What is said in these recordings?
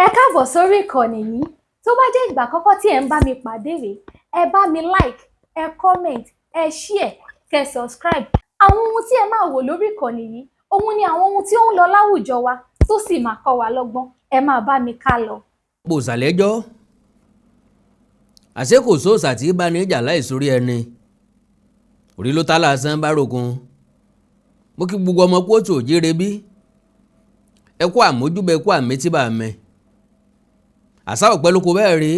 Ẹ káàbọ̀ sórí ìkànnì yìí. Tó bá jẹ́ ìgbà àkọ́kọ́ tí ẹ̀ ń bá mi pàdé rèé, ẹ bá mi like, ẹ comment, ẹ share, kẹ́ subscribe. Àwọn ohun tí ẹ máa wò lórí ìkànnì yìí, òun ni àwọn ohun tí ó ń lọ láwùjọ wa tó sì máa kọ́ wa lọ́gbọ́n. Ẹ máa bá mi ká lọ. Bòsàlẹ́jọ́ àṣé kò sóòsà tí bá ní ìjà láì sórí ẹni orí ló tá lásán bá rògùn. Mo kí gbogbo ọmọ kóòtù òjíire bí ẹ kú àmójúbẹ kú àmétíbà mẹ àṣà ọ̀pẹ lóko bẹ́ẹ̀ rí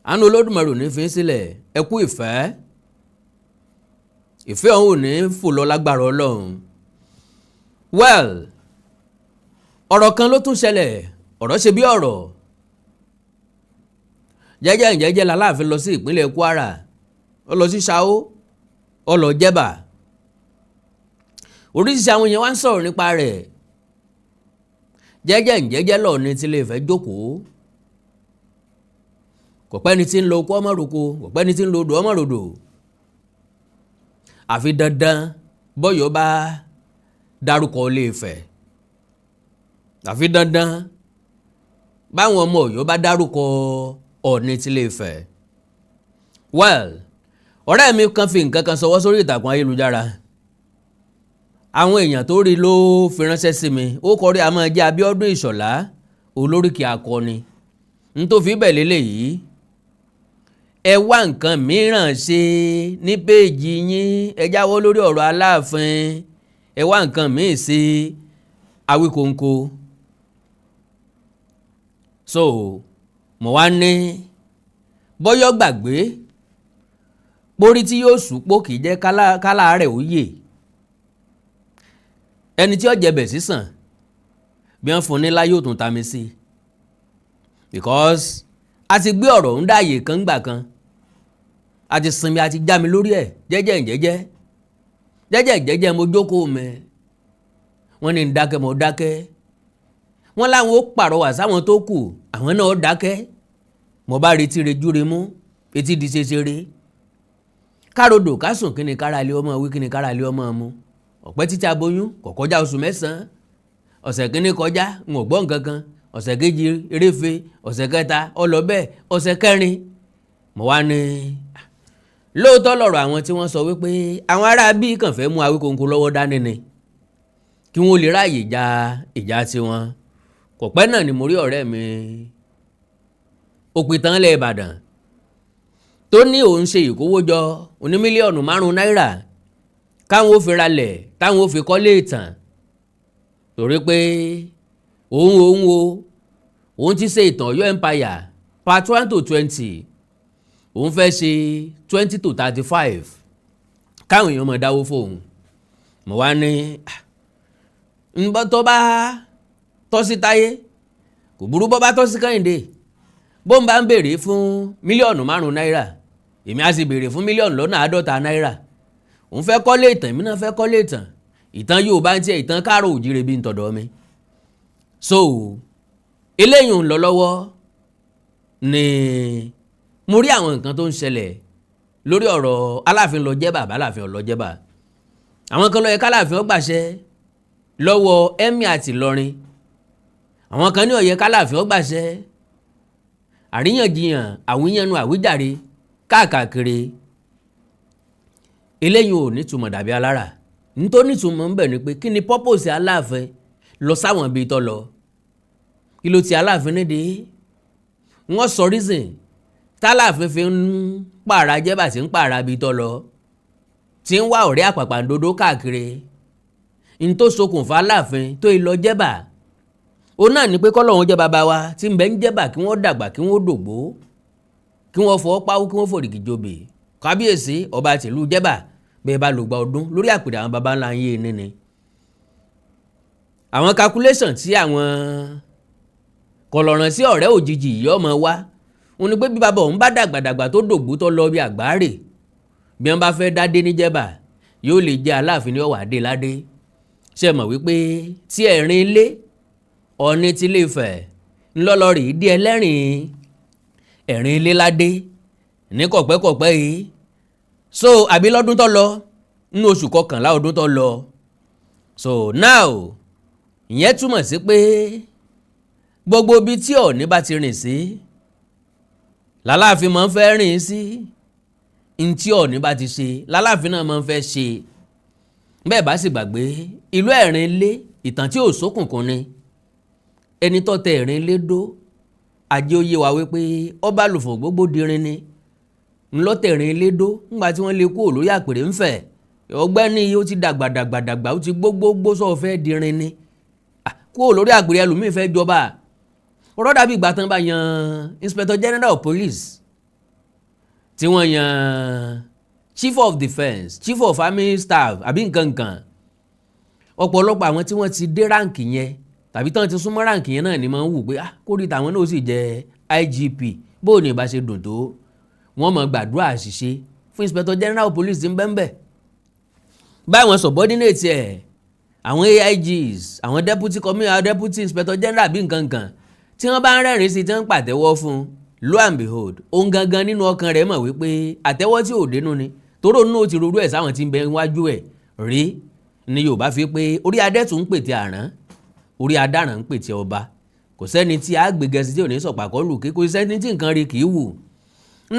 àánú Olódùmarè ní fi sílẹ̀ ẹ kú ìfẹ́ ọ̀hún ò ní fò lọ lágbára Ọlọ́run. Well, ọ̀rọ̀ kan ló tún ṣẹlẹ̀, ọ̀rọ̀ ṣe bí ọ̀rọ̀. Jẹ́jẹ́ l'Aláàfin lọ sí ìpínlẹ̀ Kwara, ó lọ sí Ṣáó, ó lọ Jẹ́bà. Oríṣiríṣi àwọn èèyàn wá ń sọ̀rọ̀ nípa rẹ̀. Jẹ́jẹ́ lọ ní tí Ilé Ifẹ̀ jókòó. Kò pẹ́ ni tí ń lo oko ọmọ roko, kò pẹ́ ni tí ń lo odò ọmọ rodò. Àfi dandan bọ́yọ̀ bá dárúkọ Ilé Ifẹ̀. Àfi dandan báwọn ọmọ Ọ̀yọ́ bá dárúkọ Ọọ̀ni t'Ilé Ifẹ̀. Well, ọ̀rẹ́ mi kan fi nǹkan kan sọwọ́ sórí ìtàkùn ayélujára. Àwọn èèyàn tó rí ló fi ránṣẹ́ sí mi. Ó kọrí àmọ́ jẹ́ Abíọ́dún Ìṣọ̀lá, olóríkì akọni. N tó fi bẹ̀ lélẹ̀ yìí. Ẹ wá nǹkan mìíràn ṣe ní péèjì yín. Ẹ jáwọ́ lórí ọ̀rọ̀ Aláàfin. Ẹ wá nǹkan míì sí Awíkonko. So, mo wá ní bọ́yọ́ gbàgbé pórí tí yóò sùpó kì í jẹ́ kálá rẹ̀ ó yè. Ẹni tí ó jẹbẹ̀ sísàn bí wọ́n fún ní láyé ò tún ta mi sí. Because a ti gbé ọ̀rọ̀ ń dáàyè kan gbà kan. A ti sinmi, a ti já mi lórí ẹ̀ jẹ́jẹ́ mo jókòó mẹ́. Wọ́n ní ń dákẹ́ mo dákẹ́. Wọ́n láwọn ó pàrọwà sáwọn tó kù, àwọn náà dákẹ́. Mo bá retí rejúre mú, etí di ṣeṣere. Károdò kásùn kí ni kára lé ọmọ wí, kí ni kára lé ọmọ mu. Ọ̀pẹ́ títí aboyún kò kọjá oṣù 9. Ọ̀sẹ̀ kìíní kọjá n ò gbọ́ nǹkan kan. Ọ̀sẹ̀ kejì eréfe, ọ̀sẹ̀ kẹta ọlọ́bẹ̀, ọ̀sẹ̀ kẹrin. Mo wá ní lóòótọ́ lọ̀rọ̀ àwọn tí wọ́n sọ wípé àwọn ará bí kàn fẹ́ mú Awíkonko lọ́wọ́ dání ni kí wọ́n lè ráàyè ìjà tiwọn. Kò pẹ́ náà ni mo rí ọ̀rẹ́ mi Òpìtàn ilẹ̀ Ìbàdàn tó ní òun ṣe ìkówójọ oní mílíọ̀nù 5 náírà káwọn ó fi ralẹ̀ táwọn ó fi kọ́lé ìtàn torí pé òun ti ṣe ìtàn Ọ̀yọ́ Empire part 1 to 20 òun fẹ́ ṣe 20 to 35 káwọn èèyàn mọ̀ dáwó fóun. Mo wá ní nbọ́ tó bá tọ́ sí Táyé kò burú bọ́ bá tọ́ sí Kẹ́hìndé. Bó ń bá ń béèrè fún mílíọ̀nù 5 náírà èmi á sì béèrè fún mílíọ̀nù lọ́nà 50 náírà. Òun fẹ́ kọ́lé ìtàn, èmi náà fẹ́ kọ́lé ìtàn. Ìtàn Yorùbá ń tiẹ̀, ìtàn Káàró Òjíire bí ń tọ̀dọ̀ mi. So eléyìí ń lọ lọ́wọ́ ni mo rí àwọn nǹkan tó ń ṣẹlẹ̀ lórí ọ̀rọ̀ Aláàfin lọ Jẹ́bà b'Aláàfin ò lọ Jẹ́bà. Àwọn kan ló yẹ k'Aláàfin ó gbàṣẹ lọ́wọ́ Emir àti Ìlọrin. Àwọn kan ní ó yẹ k'Aláàfin ó gbàṣẹ. Àríyànjiyàn, àwíyànnu, àwíjàre káàkiri. Eléyìí ò nítumọ̀ dàbí alára. Nítorí nítumọ̀ ń bẹ̀ ni pé kí ni purpose Aláàfin lọ sáwọn ibi tó lọ. Kí ló ti Aláàfin nídìí? Wọ́n sọ reason t'Aláàfin fi ń pààrà Jẹ́bà tí ń pààrà ibi tó lọ. Tí ń wá ọ̀rẹ́ àpàpàǹdodo káàkiri. N tó ṣokùnfà Aláàfin tó lọ Jẹ́bà. Ó náà ni pé k'Ọlọ́run jẹ́ bàbá wa tí ń bẹ ń Jẹ́bà kí wọ́n dàgbà kí wọ́n dògbó. Kí wọ́n fọwọ́ páwó kí wọ́n fòrìgì jòbè. Kábíyèsí ọba tìlú Jẹ́bà bẹ́ẹ̀ bá lògbà ọdún lórí àpèrè àwọn baba ńlá yé níní. Àwọn calculation tí àwọn kọlọ̀ràn sí ọ̀rẹ́ òjijì yìí ọmọ wa wọn ni pé bí bàbá òun bá dàgbàdàgbà tó dògbó tó lọ bí àgbáre bí wọ́n bá fẹ́ dádé ní Jẹ́bà yóò lè jẹ́ Aláàfin ní ọ̀wà dé ládé. Ṣé mọ̀ wípé tí ẹ̀rin ilé Ọọ̀ni t'Ilé Ifẹ̀ ńlọ́lọ́rì dí ẹlẹ́rìn ẹ̀rin ilé ládé ní kọ̀pẹ́kọ̀pẹ́ yìí. So àbí lọ́dún tó lọ nínú oṣù 11 ọdún tó lọ. So now ìyẹn túmọ̀ sí pé gbogbo ibi tí Ọọ̀ni bá ti rìn sí l'Aláàfin máa ń fẹ́ rìn sí, n tí Ọọ̀ni bá ti ṣe l'Aláàfin náà máa ń fẹ́ ṣe. Bẹ́ẹ̀ bá sì gbàgbé ìlú Ẹ̀rìnlé ìtàn tí ò sókùnkùn ni, ẹni tó tẹ Ẹ̀rìnlé dó ajé ó yé wa wípé ọba lùfọ̀ gbogbo dirin ni ńlọ́tẹ̀ Ẹ̀rìnlé dó ńgbà tí wọ́n lè kú olórí àpèrè ńfẹ̀ ọgbẹ́ni ó ti dàgbàdàgbàdàgbà ó ti gbogbogbò sọ fẹ́ dirin ni kú olórí àpèrè ẹlòmíì fẹ́ jọba. Ọ̀rọ̀ dàbí ìgbà tán bá yan Inspector General of Police tí wọ́n yan Chief of Defence, Chief of Army Staff àbí nǹkan ọ̀pọ̀lọpọ̀ àwọn tí wọ́n ti dé ráǹkì yẹn tàbí tán ti súnmọ́ ráǹkì yẹn náà ni máa ń wù pé kórìí tàwọn náà sì jẹ́ IGP bó ní ìbá ṣe dùn tó wọ́n mọ̀ gbàdúrà àṣìṣe fún Inspector General of Police tí ń bẹ́ńbẹ́ báwọn subordinate ẹ̀ àwọn AIGs àwọn deputy Inspector General bí nǹkan tí wọ́n bá ń rẹ́rìn sí tí wọ́n ń pàtẹ́wọ́ fún lo and behold òun gangan nínú ọkàn rẹ̀ mọ̀ wípé àtẹ́wọ́ tí ò dénú ni toró náà ti rorú ẹ̀ sáwọn tí ń bẹ wájú ẹ̀ rí ni Yorùbá fi pé orí adẹ́tù ń pètè àrán orí adáràn ń pètè ọba kò sẹ́ni tí a gbé gẹ̀ẹ́sì tí ò ní sọ̀pàkọ́ lù kí kò sẹ́ni tí nǹkan rí kì í wù.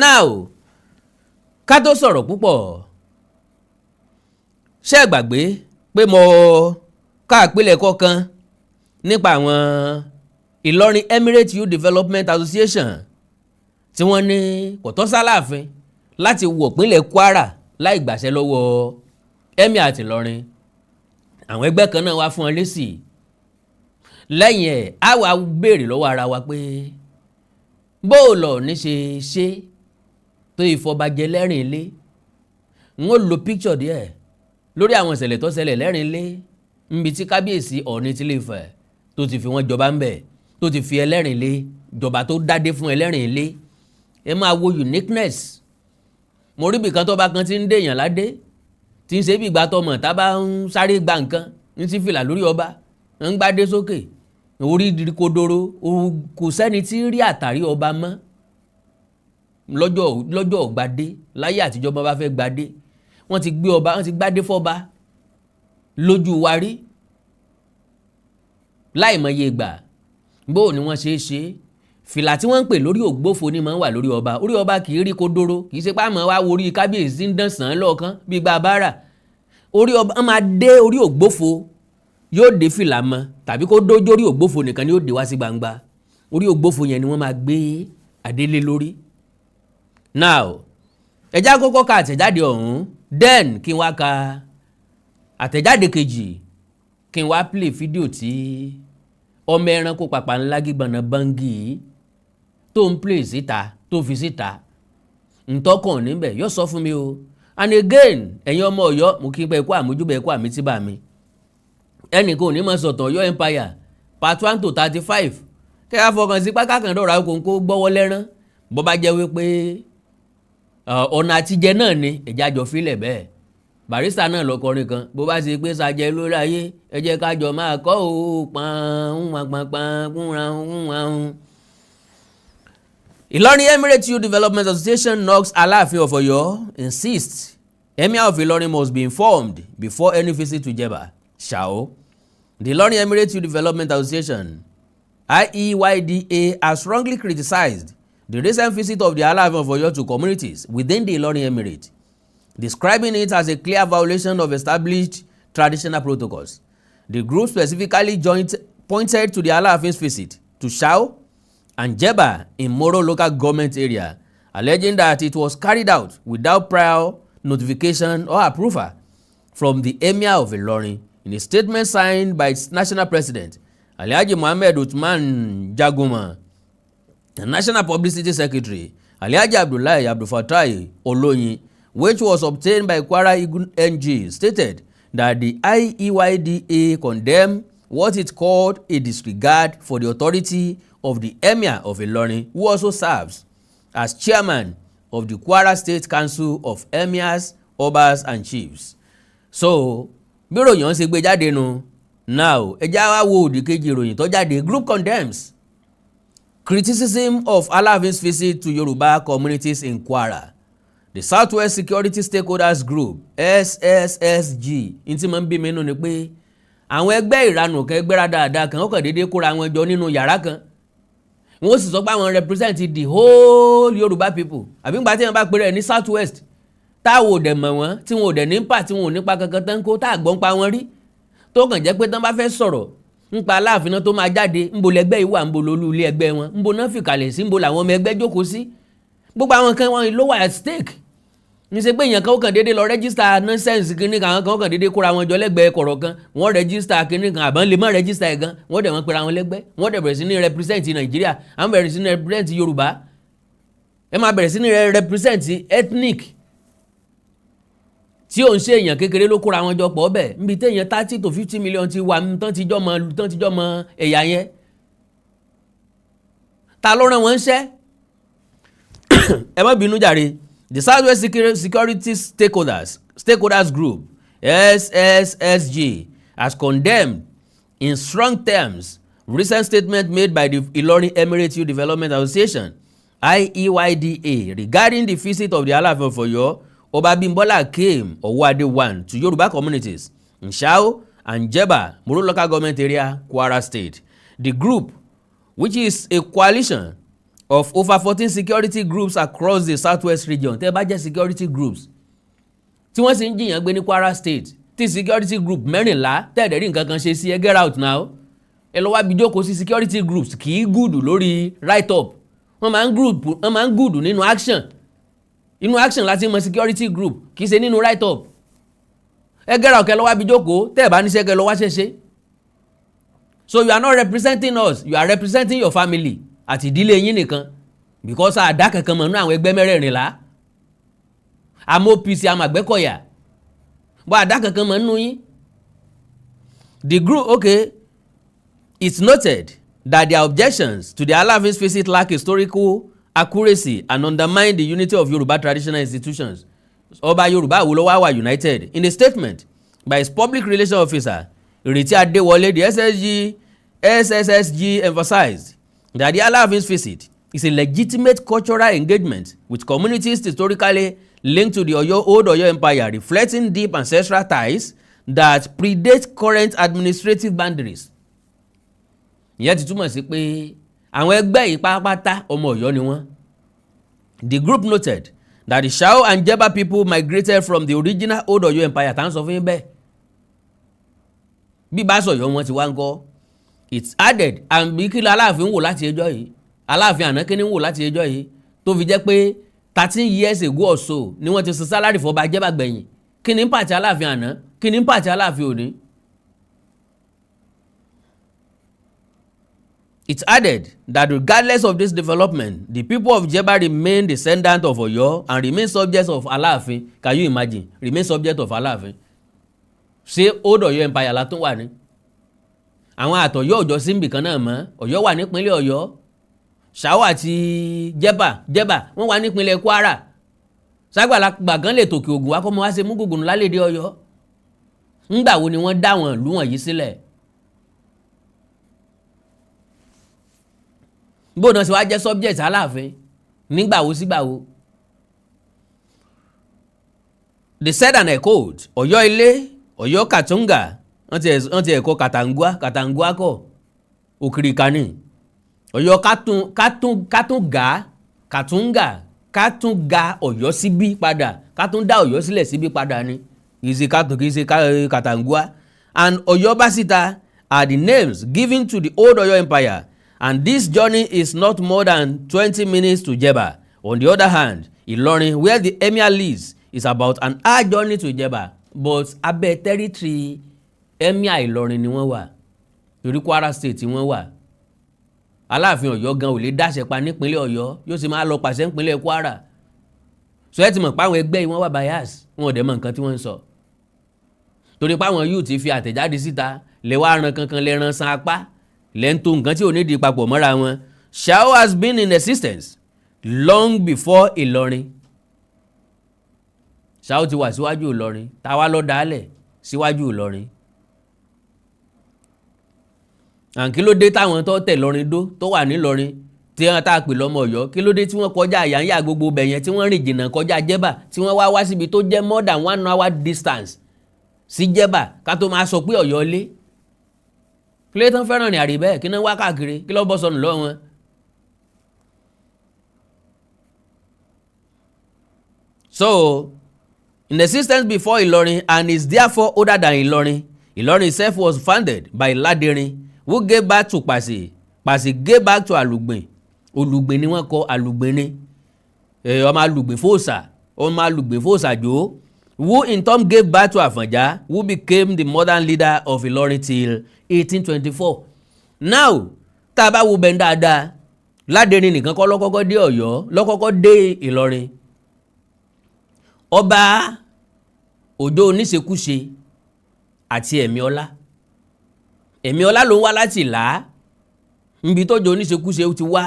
Now ká tó sọ̀rọ̀ púpọ̀ ṣé ẹ gbàgbé pé mo ká àpilẹ̀kọ kan nípa àwọn Ìlọrin Emirate Youth Development Association tí wọ́n ní kò tọ́ s'Aláàfin láti wọ̀ pínlẹ̀ Kwara láì gbàṣẹ lọ́wọ́ Emir àti Ìlọrin. Àwọn ẹgbẹ́ kan náà wá fún ọ lésì lẹ́yìn ẹ̀ á wá béèrè lọ́wọ́ ara wa pé bóòlọ̀ ní ṣe tó ìfọbajẹ lẹ́rìnlé. n ó lo picture díẹ̀ lórí àwọn ìṣẹ̀lẹ̀ tó ṣẹlẹ̀ lẹ́rìnlé níbi tí kábíyèsí Ọọ̀ni tí Ilé-Ifẹ̀ tó ti fi wọ́n jọba ń bẹ̀ tó ti fi ẹlẹ́rìnlé jọba tó dádé fún ẹlẹ́rìnlé. Ẹ máa wo uniqueness. Mo rí ibìkan tó bá kan tí ń dèèyàn ládé tí ń ṣe bí ìgbà tọmọ tá bá ń sáré gba nǹkan ń sí fìlà lórí ọba ń gbádé sókè orí kodoro kò sẹ́ni tí rí àtàrí ọba mọ́ lọ́jọ́ ọ̀gbadé láyé àtijọ́ bá fẹ́ gbadé wọ́n ti gbé ọba wọ́n ti gbádé fọ́ba lójú wa rí láìmọye ìgbà bó ni wọ́n ṣe fìlà tí wọ́n ń pè lórí ògbófo ni máa ń wà lórí ọba orí ọba kì í rí kodoro kì í ṣe pàmò wá wo orí kábíyèsí ń dán sàn án lọ́ọ̀kan bíi gba bára orí ọba máa dé orí ògbófo yóò dé fìlà mọ́ tàbí kó dójú orí ògbófo nìkan ni yóò dé wá sí gbangba orí ògbófo yẹn ni wọ́n máa gbé adélé lórí. Now ẹjá kọ́kọ́ ka àtẹ̀jáde ọ̀hún then kí n wá ka àtẹ̀jáde kejì kí n wá play fídíò tí ọmọ ẹranko pàpà ńlá gígbọ̀nà báńgì tó ń play síta tó fi síta ntọ́kàn níbẹ̀ yóò sọ fún mi o. And again ẹ̀yin ọmọ Ọ̀yọ́ mo kí n pẹ́ kó àmójúbẹ̀ kó àmítíbà mi ẹnìkan ò ní mọ̀ sọ̀tàn Ọ̀yọ́ Empire part 1 to 35 kẹ́ ẹ fọkàn sí pákákan dọ̀rọ̀ àkókò gbọ́wọ́ lẹ́rán bó bá jẹ́ wípé ọ̀nà àtijẹ náà ni ẹ̀já jọ fílẹ̀ bẹ́ẹ̀. Barrister náà lọkọrin kan bó bá ṣe pé ṣàjẹ lórí ayé ẹ jẹ́ ká jọ máa kọ́ ò pàǹpàǹpàǹ. Ìlọrin Emirate Youth Development Association knocks Alaafin of Oyo insists Emir of Ilorin must be informed before any visit to Jebba. Shao. The Ilorin Emirate Youth Development Association IEYDA has strongly criticized the recent visit of the Alaafin of Oyo to communities within the Ilorin Emirate, describing it as a clear violation of established traditional protocols. The group specifically pointed to the Alaafin's visit to Shao and Jebba in Moro local government area, alleging that it was carried out without prior notification or approval from the Emir of Ilorin. In a statement signed by its national president, Alhaji Muhammad Uthman Jagoma, the national publicity secretary, Alhaji Abdullahi Abdulfatai Oloyin, which was obtained by Kwara NG, stated that the IEYDA condemned what it called a disregard for the authority of the Emir of Ilorin, who also serves as chairman of the Kwara State Council of Emirs, Obas and Chiefs. So, bí ròyìn ṣe gbé jáde nu, now ẹjá wá wo òdì kejì ìròyìn tó jáde. Group condemns criticism of Alaafin's visit to Yoruba communities in Kwara. The Southwest Security Stakeholders Group SSSG ní tí mo ń bí mi nù ni pé àwọn ẹgbẹ́ ìranù kan ẹgbẹ́ra dáadáa kan ó kàn déédéé kóra wọn jọ nínú yàrá kan wọ́n sì sọ pé àwọn represent the whole Yorùbá people àbí nígbà tí wọ́n bá pèrè ní South West táwọn ò dẹ̀ mọ̀ wọ́n tí wọn ò dẹ̀ nípa tí wọn ò nípa kankan tán kó tá àgbọ̀n pa wọn rí tó kàn jẹ́ pé tán bá fẹ́ sọ̀rọ̀ nípa Aláàfin náà tó máa jáde ńbo lẹgbẹ́ yìí wà ńbo lolú ilé ẹgbẹ́ wọn ńbo náà fìkàlẹ̀ sí ńbo làwọn ọmọ ẹgbẹ́ jókòó sí gbogbo àwọn kan wọn ló wà at stake ní ṣe pé èèyàn kan ó kàn déédéé lọ rẹ́gísítà nonsense kínní kan àwọn kan ó kàn déédéé kóra wọn jọ lẹ́gbẹ̀ẹ́ kọ̀rọ̀ kan wọ́n rẹ́gísítà kínní kan àbọ̀n lè má rẹ́gísítà ẹ̀ gan wọ́n dẹ̀ wọ́n pera wọn lẹ́gbẹ́ wọ́n dẹ̀ bẹ̀rẹ̀ sí ní represent Nàìjíríà àwọn bẹ̀rẹ̀ sí ní represent Yorùbá ẹ máa bẹ̀rẹ̀ sí ní represent ethnic tí ò ń ṣe èèyàn kékeré ló kóra wọn jọ pọ̀ bẹ́ẹ̀ níbi téèyàn 30 to 50 million ti wà tán ti jọ́ mọ ẹ̀yà yẹn ta ló rán wọn ṣẹ́ ẹ má bínú jàre. The Southwest Security Stakeholders Group SSSG has condemned in strong terms recent statement made by the Ilorin Emirate Youth Development Association IEYDA regarding the visit of the Alaafin of Oyo Oba Bimbola Akeem Owode I to Yoruba communities in Shao and Jebba, Moro local government area, Kwara State. The group, which is a coalition of over 14 security groups across the Southwest region, tẹ́ bá jẹ́ security groups tí wọ́n sì ń jiyàn gbé ní Kwara State tí security group mẹ́rìnlá tẹ́ẹ̀dẹ̀rí nǹkan kan ṣe sí ẹ get out now ẹ lọ wá bí jókòó sí security groups kì í gùdù lórí write up wọ́n máa ń gùdù nínú action láti mọ security group kì í ṣe nínú write up ẹ get out kẹ lọ wá bí jókòó tẹ́ẹ̀ bá níṣẹ́ kẹ lọ wá ṣẹṣẹ. So you are not representing us, you are representing your family àti ìdílé yín nìkan because àdá kankan mọ̀ nínú àwọn ẹgbẹ́ mẹ́rẹ̀ẹ̀rìnlá àmọ́ OPC àmọ́ Àgbẹ̀kọ̀yà bọ́ àdá kankan mọ̀ nínú yín. The group, okay, it's noted that their objections to the Alaafin's visit lack historical accuracy and undermine the unity of Yoruba traditional institutions. Ọba Yorùbá wo ló wá wà united. In a statement by his public relations officer Ìrètí Adéwọlé, the SSSG emphasized that the Alaafin's visit is a legitimate cultural engagement with communities historically linked to the old Oyo Empire, reflecting deep ancestral ties that predate current administrative boundaries. Ìyẹn ti túmọ̀ sí pé àwọn ẹgbẹ́ yìí pátápátá ọmọ Ọ̀yọ́ ni wọ́n. The group noted that the Shao and Jebba people migrated from the original old Oyo Empire. Tá ń sọ fún yín bẹ́ẹ̀. Bí bá sọ̀yọ́ wọn ti wá ń kọ́. It's added àmì kí Aláàfin wò láti ẹjọ́ yìí Aláàfin àná kí ni wò láti ẹjọ́ yìí tó fi jẹ́ pé 13 years ago or so ni wọ́n ti san sálárì fọba Jebba gbẹ̀yìn kí ni ń pàtí Aláàfin àná kí ni ń pàtí Aláàfin òní. It's added that regardless of this development, the people of Jebba remain descendants of Oyo and remain subjects of Alaafin. Can you imagine? Remain subject of Alaafin. Ṣé old Oyo Empire la tún wà ní? Àwọn àtọ̀yọ́ ọjọ́ símbì kan náà mọ́ Ọ̀yọ́ wà nípínlẹ̀ Ọ̀yọ́ Ṣàwọ́ àti Jebba wọ́n wà nípínlẹ̀ Kwara ságbàlagbà gan lè tòkè ògùn wá kọ́ mọ́ wá ṣe mú gùgùn lálẹ́dẹ Ọ̀yọ́ ńgbà wo ni wọ́n dá wọn ìlú wọ̀nyí sílẹ̀ bó náà ṣe wá jẹ́ subject Aláàfin nígbà wo sígbà wo. They said and echoed Ọ̀yọ́ ilé Ọ̀yọ́ Katunga wọ́n ti ẹ̀kọ́ Katangua kọ́ Òkìrìkà ni Ọ̀yọ́ Katunga Ọ̀yọ́ síbí padà kátún dá Ọ̀yọ́ sílẹ̀ síbí padà ni kìí ṣe Katangua. And Ọ̀yọ́ Básítà are the names given to the old Ọ̀yọ́ Empire, and this journey is not more than 20 minutes to Jebba. On the other hand, Ìlọrin, where the emir lives, is about an hour journey to Jebba, but abẹ́ territory emir Ìlọrin ni wọ́n wà torí Kwara State wọ́n wà. Aláàfin Ọ̀yọ́ gan ò lè dáṣẹ pa nípínlẹ̀ Ọ̀yọ́ yóò sì máa lọ pàṣẹ nípínlẹ̀ Kwara. So ẹ ti mọ̀ páwọn ẹgbẹ́ yìí wọ́n wà bias wọn ò dẹ̀ mọ̀ nǹkan tí wọ́n ń sọ. Torí páwọn youth ti fi àtẹ̀jáde síta lè wá ran kankan lè ran san apá lè ń tó nǹkan tí ò ní di papọ̀ mọ́ra wọn. Shao has been in existence long before Ìlọrin. Shao ti wà síwájú Ìlọrin táwa lọ dálẹ̀ síwájú Ìlọrin. Kí ló dé táwọn tó tẹ̀ lọ́rin dó tó wà nílọrin tí wọ́n tá a pè lọ́mọ Ọ̀yọ́ kí ló dé tí wọ́n kọjá àyànyà gbogbo bẹ̀yẹn tí wọ́n rìn jìnnà kọjá Jebba tí wọ́n wá síbi tó jẹ́ more than 1 hour distance sí Jebba ká tó máa sọ pé Ọ̀yọ́ lé. Kí ló tán fẹ́ràn ní àrí bẹ́ẹ̀ kí náà wá káàkiri kí ló bọ́ sọnù lọ́wọ́ wọn. So, in existence before Ilorin and is therefore older than Ilorin, Ilorin itself was founded by Ladirin, who gave back to Pasi. Pasi gave back to Alugbin. Olugbin ni wọ́n kọ Alugbin ni. Ọmọ Alugbin fòsà, ọmọ Alugbin fòsà jò. Who in turn gave back to Afanja, who became the modern leader of Ilorin till 1824. Now, tá a bá wo bẹ́ẹ̀ dáadáa, Ladirin nìkan kọ́ lọ́kọ́kọ́ dé Ọ̀yọ́, lọ́kọ́kọ́ dé Ìlọrin. Ọba Òjó Oníṣekúṣe àti Ẹ̀míọlá ló ń wá láti Ìlá, níbi tójó Oníṣekúṣe ti wá.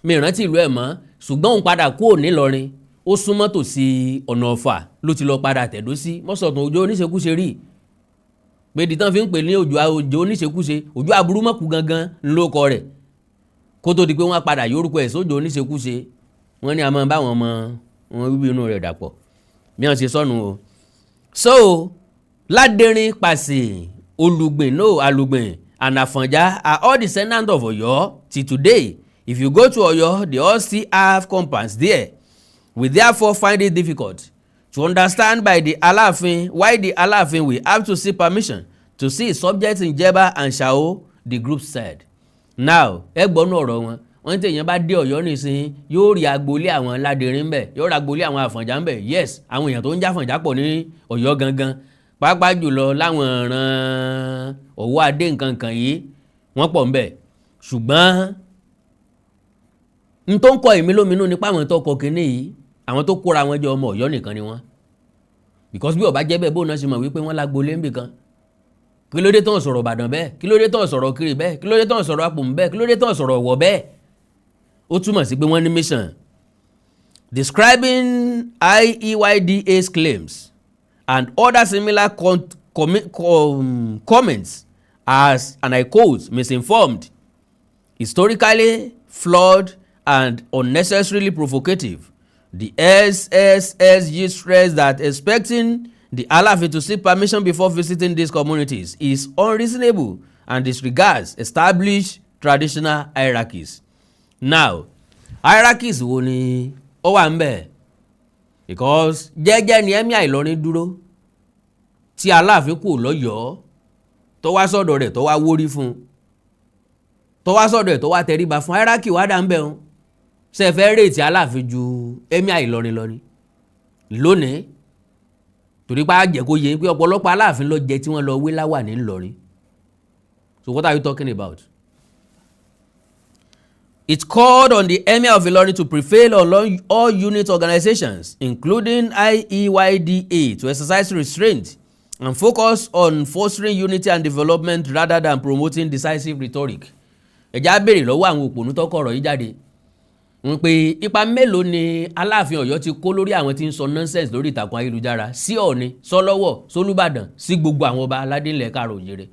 Mi rántí ìlú ẹ̀ mọ́, ṣùgbọ́n òun padà kúrò nílọrin, ó súnmọ́ tòsí ọ̀nà Ọ̀fà ló ti lọ padà tẹ̀dó sí. Mọ́sọ̀tún Òjó Oníṣekúṣe rí gbèdì tán fi ń pè ní Òjó Oníṣekúṣe, Òjó Aburúmọ̀kù gangan lóko rẹ̀, kó tó di pé wọ́n padà yórúkọ ẹ̀ sójó Oníṣekúṣe. Wọ́n ní a máa bá wọn mọ wọn bíbí inú rẹ̀ dàpọ̀ bí wọ́n ṣe sọnù o. So Ladirin, Pasi, Olugbin, Alugbin and Afanja are all descendants of Oyo till today. If you go to Oyo, they all still have compounds there. We therefore find it difficult to understand by the Alaafin why the Alaafin will have to seek permission to see subjects in Jebba and Shao, the group said. Now, ẹgbọ́n ọ̀rọ̀ wọn, wọ́n tí èèyàn bá dé Ọ̀yọ́ nìsín yóò rí agboolé àwọn Ladirin ń bẹ̀, yóò rí agboolé àwọn Àfọ̀njá ń bẹ̀. Yes, àwọn èèyàn tó ń jáfọ̀njá pọ̀ ní Ọ̀yọ́ gangan, pàápàá jùlọ láwọn ìran Ọ̀wọ́ Adé nǹkan yìí wọ́n pọ̀ ń bẹ̀. Ṣùgbọ́n n tó ń kọ èmi lóminú nípa àwọn tó kọ kínní yìí, àwọn tó kóra wọn jọ ọmọ Ọ̀yọ́ nìkan ni wọ́n. Because bí ó bá jẹ́ bẹ́ẹ̀ bóun náà ṣe mọ̀ wípé wọ́n lágboolé ń bì kan. Kí ló dé tán sọ̀rọ̀ Ìbàdàn bẹ́ẹ̀? Kí ló dé tán sọ̀rọ̀ Kiri bẹ́ẹ̀? Kí ló dé tán sọ̀rọ̀ Apòmù bẹ́ẹ̀? Kí ló dé tán sọ̀rọ̀ Ọ̀wọ̀ bẹ́ẹ̀? Ó túmọ̀ sí pé wọ́n ní mission. Describing IEYDA's claims and other similar comments as, and I quote, misinformed, historically flawed and unnecessarily provocative. The SSSG stressed that expecting the Alaafin to seek permission before visiting these communities is unreasonable and disregards established traditional hierarchies. Now, hierarchies wo ni ó wà ńbẹ̀? Because jẹ́jẹ́ ni Emir Ìlọrin dúró tí Alaafin kù lọ́yọ̀ọ́ tó wá sọ́dọ̀ rẹ̀ tó wá wórí fún, tó wá sọ́dọ̀ rẹ̀ tó wá tẹríba fún, hierarchy wá dà ńbẹ̀ o. Ṣé fẹ́ rètí Alaafin ju Emir Ìlọrin lọ ni lónìí? Torí pé a jẹ́ kó yé pé ọ̀pọ̀lọpọ̀ Alaafin ló jẹ tí wọ́n lọ wé láwà ní Ìlọrin. So what are you talking about? It called on the Emir of Ilorin to prevail on all unit organizations, including IEYDA, to exercise restraint and focus on fostering unity and development rather than promoting decisive rhetoric. Ẹja béèrè lọ́wọ́ àwọn òpònú tó kọ̀rọ̀ yìí jáde. Wọ́n pe ipa mélòó ni Aláàfin Ọ̀yọ́ ti kó lórí àwọn tí ń sọ nonsense lórí ìtàkùn ayélujára sí Ọ̀ọ̀ni, sọ́lọ́wọ̀, sólúbàdàn, sí gbogbo àwọn ọba aládé ńlẹ̀ káàrọ̀ òjèrè.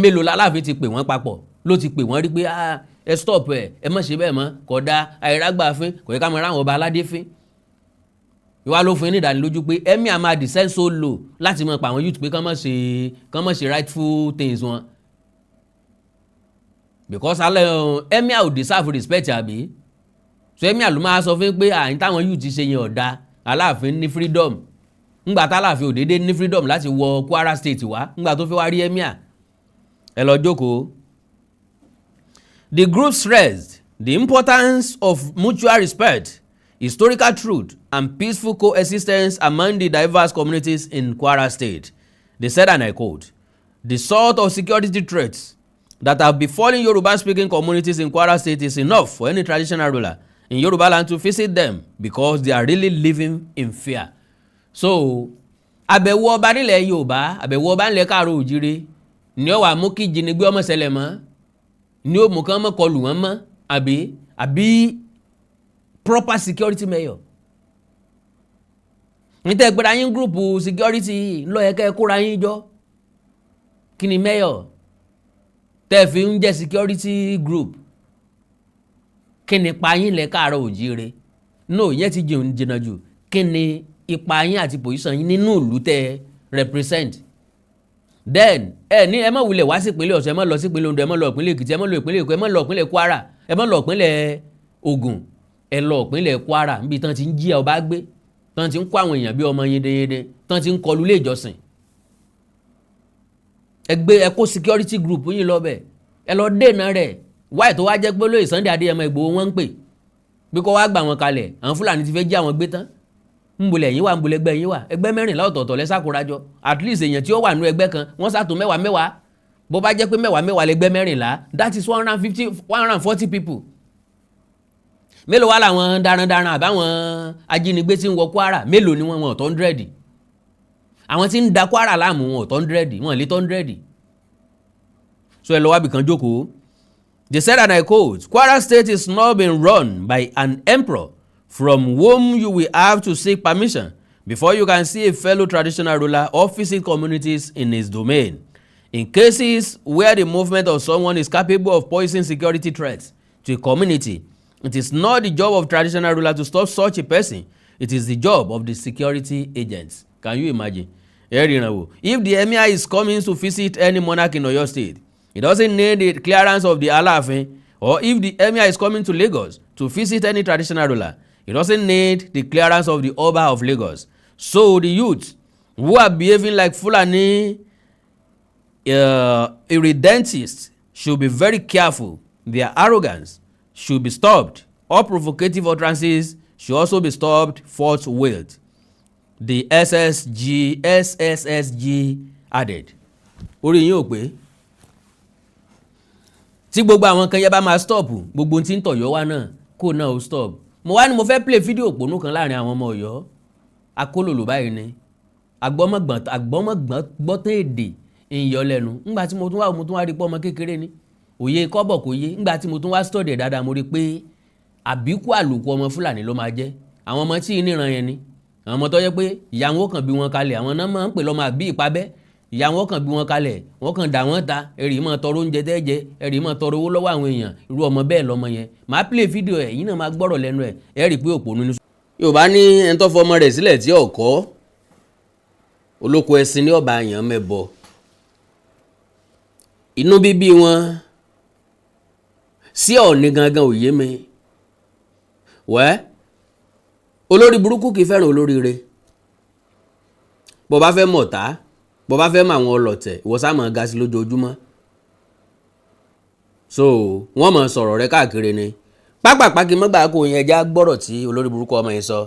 Mélòó l'Aláàfin ti pè wọ́n papọ̀ ló ti pè wọ́n rí pé ẹ stop ẹ má ṣe bẹ́ẹ̀ mọ́, kódà àìrágbàfín kò yẹ ká máa ráwọn ọba aládé fín. Ìwà ló fún ní ìdánilójú pé Emir máa descend so low láti mọ̀ pa àwọn youth pé kán má ṣe rightful things wọn. Because Emir ò deserve respect àbí? So Emir ló máa sọ fún pé àyín táwọn youth ti ṣe yẹn ọ̀dà, Aláàfin ní freedom. Ńgbà tá Aláàfin ò déédéé ní freedom láti wọ Kwara State wá, ńgbà tó fẹ́ wá rí Emir. Ẹ lọ jókòó. The group stressed the importance of mutual respect, historical truth, and peaceful coexistence among the diverse communities in Kwara State. They said, and I quote, "The sort of security threats that have befallen Yoruba-speaking communities in Kwara State is enough for any traditional ruler in Yoruba land to visit them because they are really living in fear." So, àbẹ̀wò ọba nílẹ̀ Yorùbá, àbẹ̀wò ọba nílẹ̀ Káàárọ̀ Oòjíire ni ó wá mú kí ìjínigbé ọmọ ṣẹlẹ̀ mọ́, ni ó mú kán mọ́ kọlù wọn mọ́, àbí proper security measure. Ní tẹ́ gbéra yín group security ló yẹ kẹ́ kóra yín jọ. Kí ni measure? Tẹ́ fi ń jẹ́ security group. Kí ni ipa yín lẹ̀ Káàárọ̀ Oòjíire? No, yẹn ti jìnnà jù. Kí ni ipa yín àti position yín nínú ìlú tẹ́ represent? Then ẹ má wulẹ̀ wá sí ìpínlẹ̀ Ọ̀ṣun, ẹ má lọ sí ìpínlẹ̀ Oǹdó, ẹ má lọ ìpínlẹ̀ Èkìtì, ẹ má lọ ìpínlẹ̀ Èkó, ẹ má lọ ìpínlẹ̀ Kwara, ẹ má lọ ìpínlẹ̀ Ògùn, ẹ lọ ìpínlẹ̀ Kwara níbi tán ti ń jí ọba gbé, tán ti ń kó àwọn èèyàn bí ọmọ yedeyede, tán ti ń kọlu ilé ìjọsìn. Ẹ kó security group yín lọ bẹ̀, ẹ lọ dènà rẹ̀. Wáì tó wá jẹ́ pé lóye Sunday Adéyẹmọ Ìgbòho wọ́n ń pè bí kò wá gbà wọn kalẹ̀, àwọn Fúlàní ti fẹ́ jí àwọn gbé tán. ń bolẹ̀ yín wà, ń bolẹ̀ ẹgbẹ́ yín wà, ẹgbẹ́ 14 ọ̀tọ̀ọ̀tọ̀ lẹ ṣàkórajọ. At least èèyàn tí ó wà nínú ẹgbẹ́ kan wọ́n ṣàtò 10 bó bá jẹ́ pé 10 lẹgbẹ́ 14, that is 140 people. Mélòó wá làwọn darandaran àbáwọn ajínigbé tí ń wọ Kwara, mélòó ni wọ́n 100. Àwọn tí ń da Kwara láàmú wọn 100, wọn lé 100. So ẹ lọ wábì kan jókòó. They said, and I quote, Kwara State is not being run by an emperor from whom you will have to seek permission before you can see a fellow traditional ruler or visit communities in his domain. In cases where the movement of someone is capable of posing security threats to a community, it is not the job of traditional ruler to stop such a person. It is the job of the security agents. Can you imagine? If the emir is coming to visit any monarch in Oyo State, it doesn't need the clearance of the Alaafin. Or if the emir is coming to Lagos to visit any traditional ruler, it doesn't need the clearance of the Oba of Lagos. So the youth who are behaving like Fulani irredentists should be very careful. Their arrogance should be stopped. All provocative utterances should also be stopped forthwith. The SSSG added. Orí yín ò pé tí gbogbo àwọn kan yẹ bá máa stop, gbogbo tí ń tọ̀yọ́ wá náà kó náà ó stop. Mo wá ní mo fẹ́ play fídíò òpónú kan láàrin àwọn ọmọ Ọ̀yọ́. Akólòlò báyìí ni agbọ́mọ̀gbọ́n gbọ́tán èdè ìyọ lẹ́nu. Ńgbà tí mo tún wá rí pé ọmọ kékeré ni, òye kọ́bọ̀ kò yé. Ńgbà tí mo tún wá study dáadáa mo rí pé àbíkú àlòkù ọmọ Fúlàní ló máa jẹ́. Àwọn ọmọ tí ìníran yẹn ni àwọn ọmọ tó yẹ pé ìyá wọn kàn bí wọn kalẹ̀, àwọn náà máa ń pè lọ́mọ àbí ìpabẹ́. Ìyá wọn kàn bí wọn kalẹ̀, wọ́n kàn dà wọ́n ta, ẹ̀rì máa tọrọ oúnjẹ tẹ́jẹ, ẹ̀rì máa tọrọ owó lọ́wọ́ àwọn èèyàn. Irú ọmọ bẹ́ẹ̀ lọ́mọ yẹn. Màá play fídíò ẹ̀, yín náà máa gbọ́rọ̀ lẹ́nu ẹ̀, ẹ rí pé òpònú ni. Yorùbá ní ẹni tó fọmọ rẹ̀ sílẹ̀ tí ọ̀kọ́ olóko ẹṣin ní ọba àyàn mẹ́bọ. Inú bíbí wọn sí Ọọ̀ni gangan ò yé mi. Olórí burúkú kì í fẹ́ràn olóríire. Bó bá fẹ́ mọ̀tá, bó bá fẹ́ mọ àwọn ọlọ̀tẹ̀, ìwọ sá máa ga sí lójoojúmọ́. So wọ́n máa sọ̀rọ̀ rẹ káàkiri ni. Pápápá kí mọ́gbà kó yẹn já gbọ́rọ̀ tí olórí burúkú ọmọ yẹn sọ.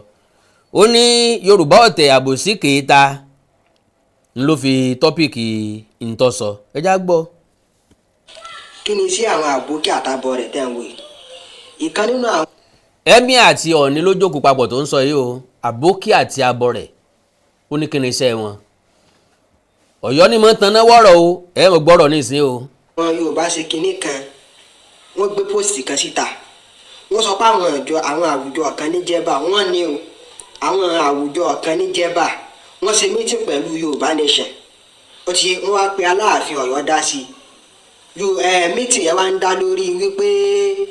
Ó ní Yorùbá ọ̀tẹ̀ àbòsí kèéta ló fi tọ́pìkì ìtọ́sọ. Ẹ já gbọ́. Kí ni sí àwọn àbókí àtàbọ̀ rẹ̀ tẹ́ ń wò yìí? Ìkan nínú àwọn. Emir àti Ọọ̀ni ló jókòó papọ̀ tó ń sọ yìí o. Àbókí àti abọ rẹ̀ ó ní kí ni iṣẹ́ wọn. Ọ̀yọ́ ni mo ń taná wọ́rọ̀ o, ẹ mọ̀ gbọ́rọ̀ nísìnyí o. Wọn Yorùbá ṣe kinní kan, wọ́n gbé pósìtì kan síta. Wọ́n sọ pé àwọn àwùjọ kan ní Jebba, wọ́n ní o. Àwọn àwùjọ kan ní Jebba, wọ́n ṣe mítìn pẹ̀lú Yorùbá Nation. Wọ́n wá pe Aláàfin Ọ̀yọ́ dá sí i. Mítìn yẹn wá ń dá lórí wípé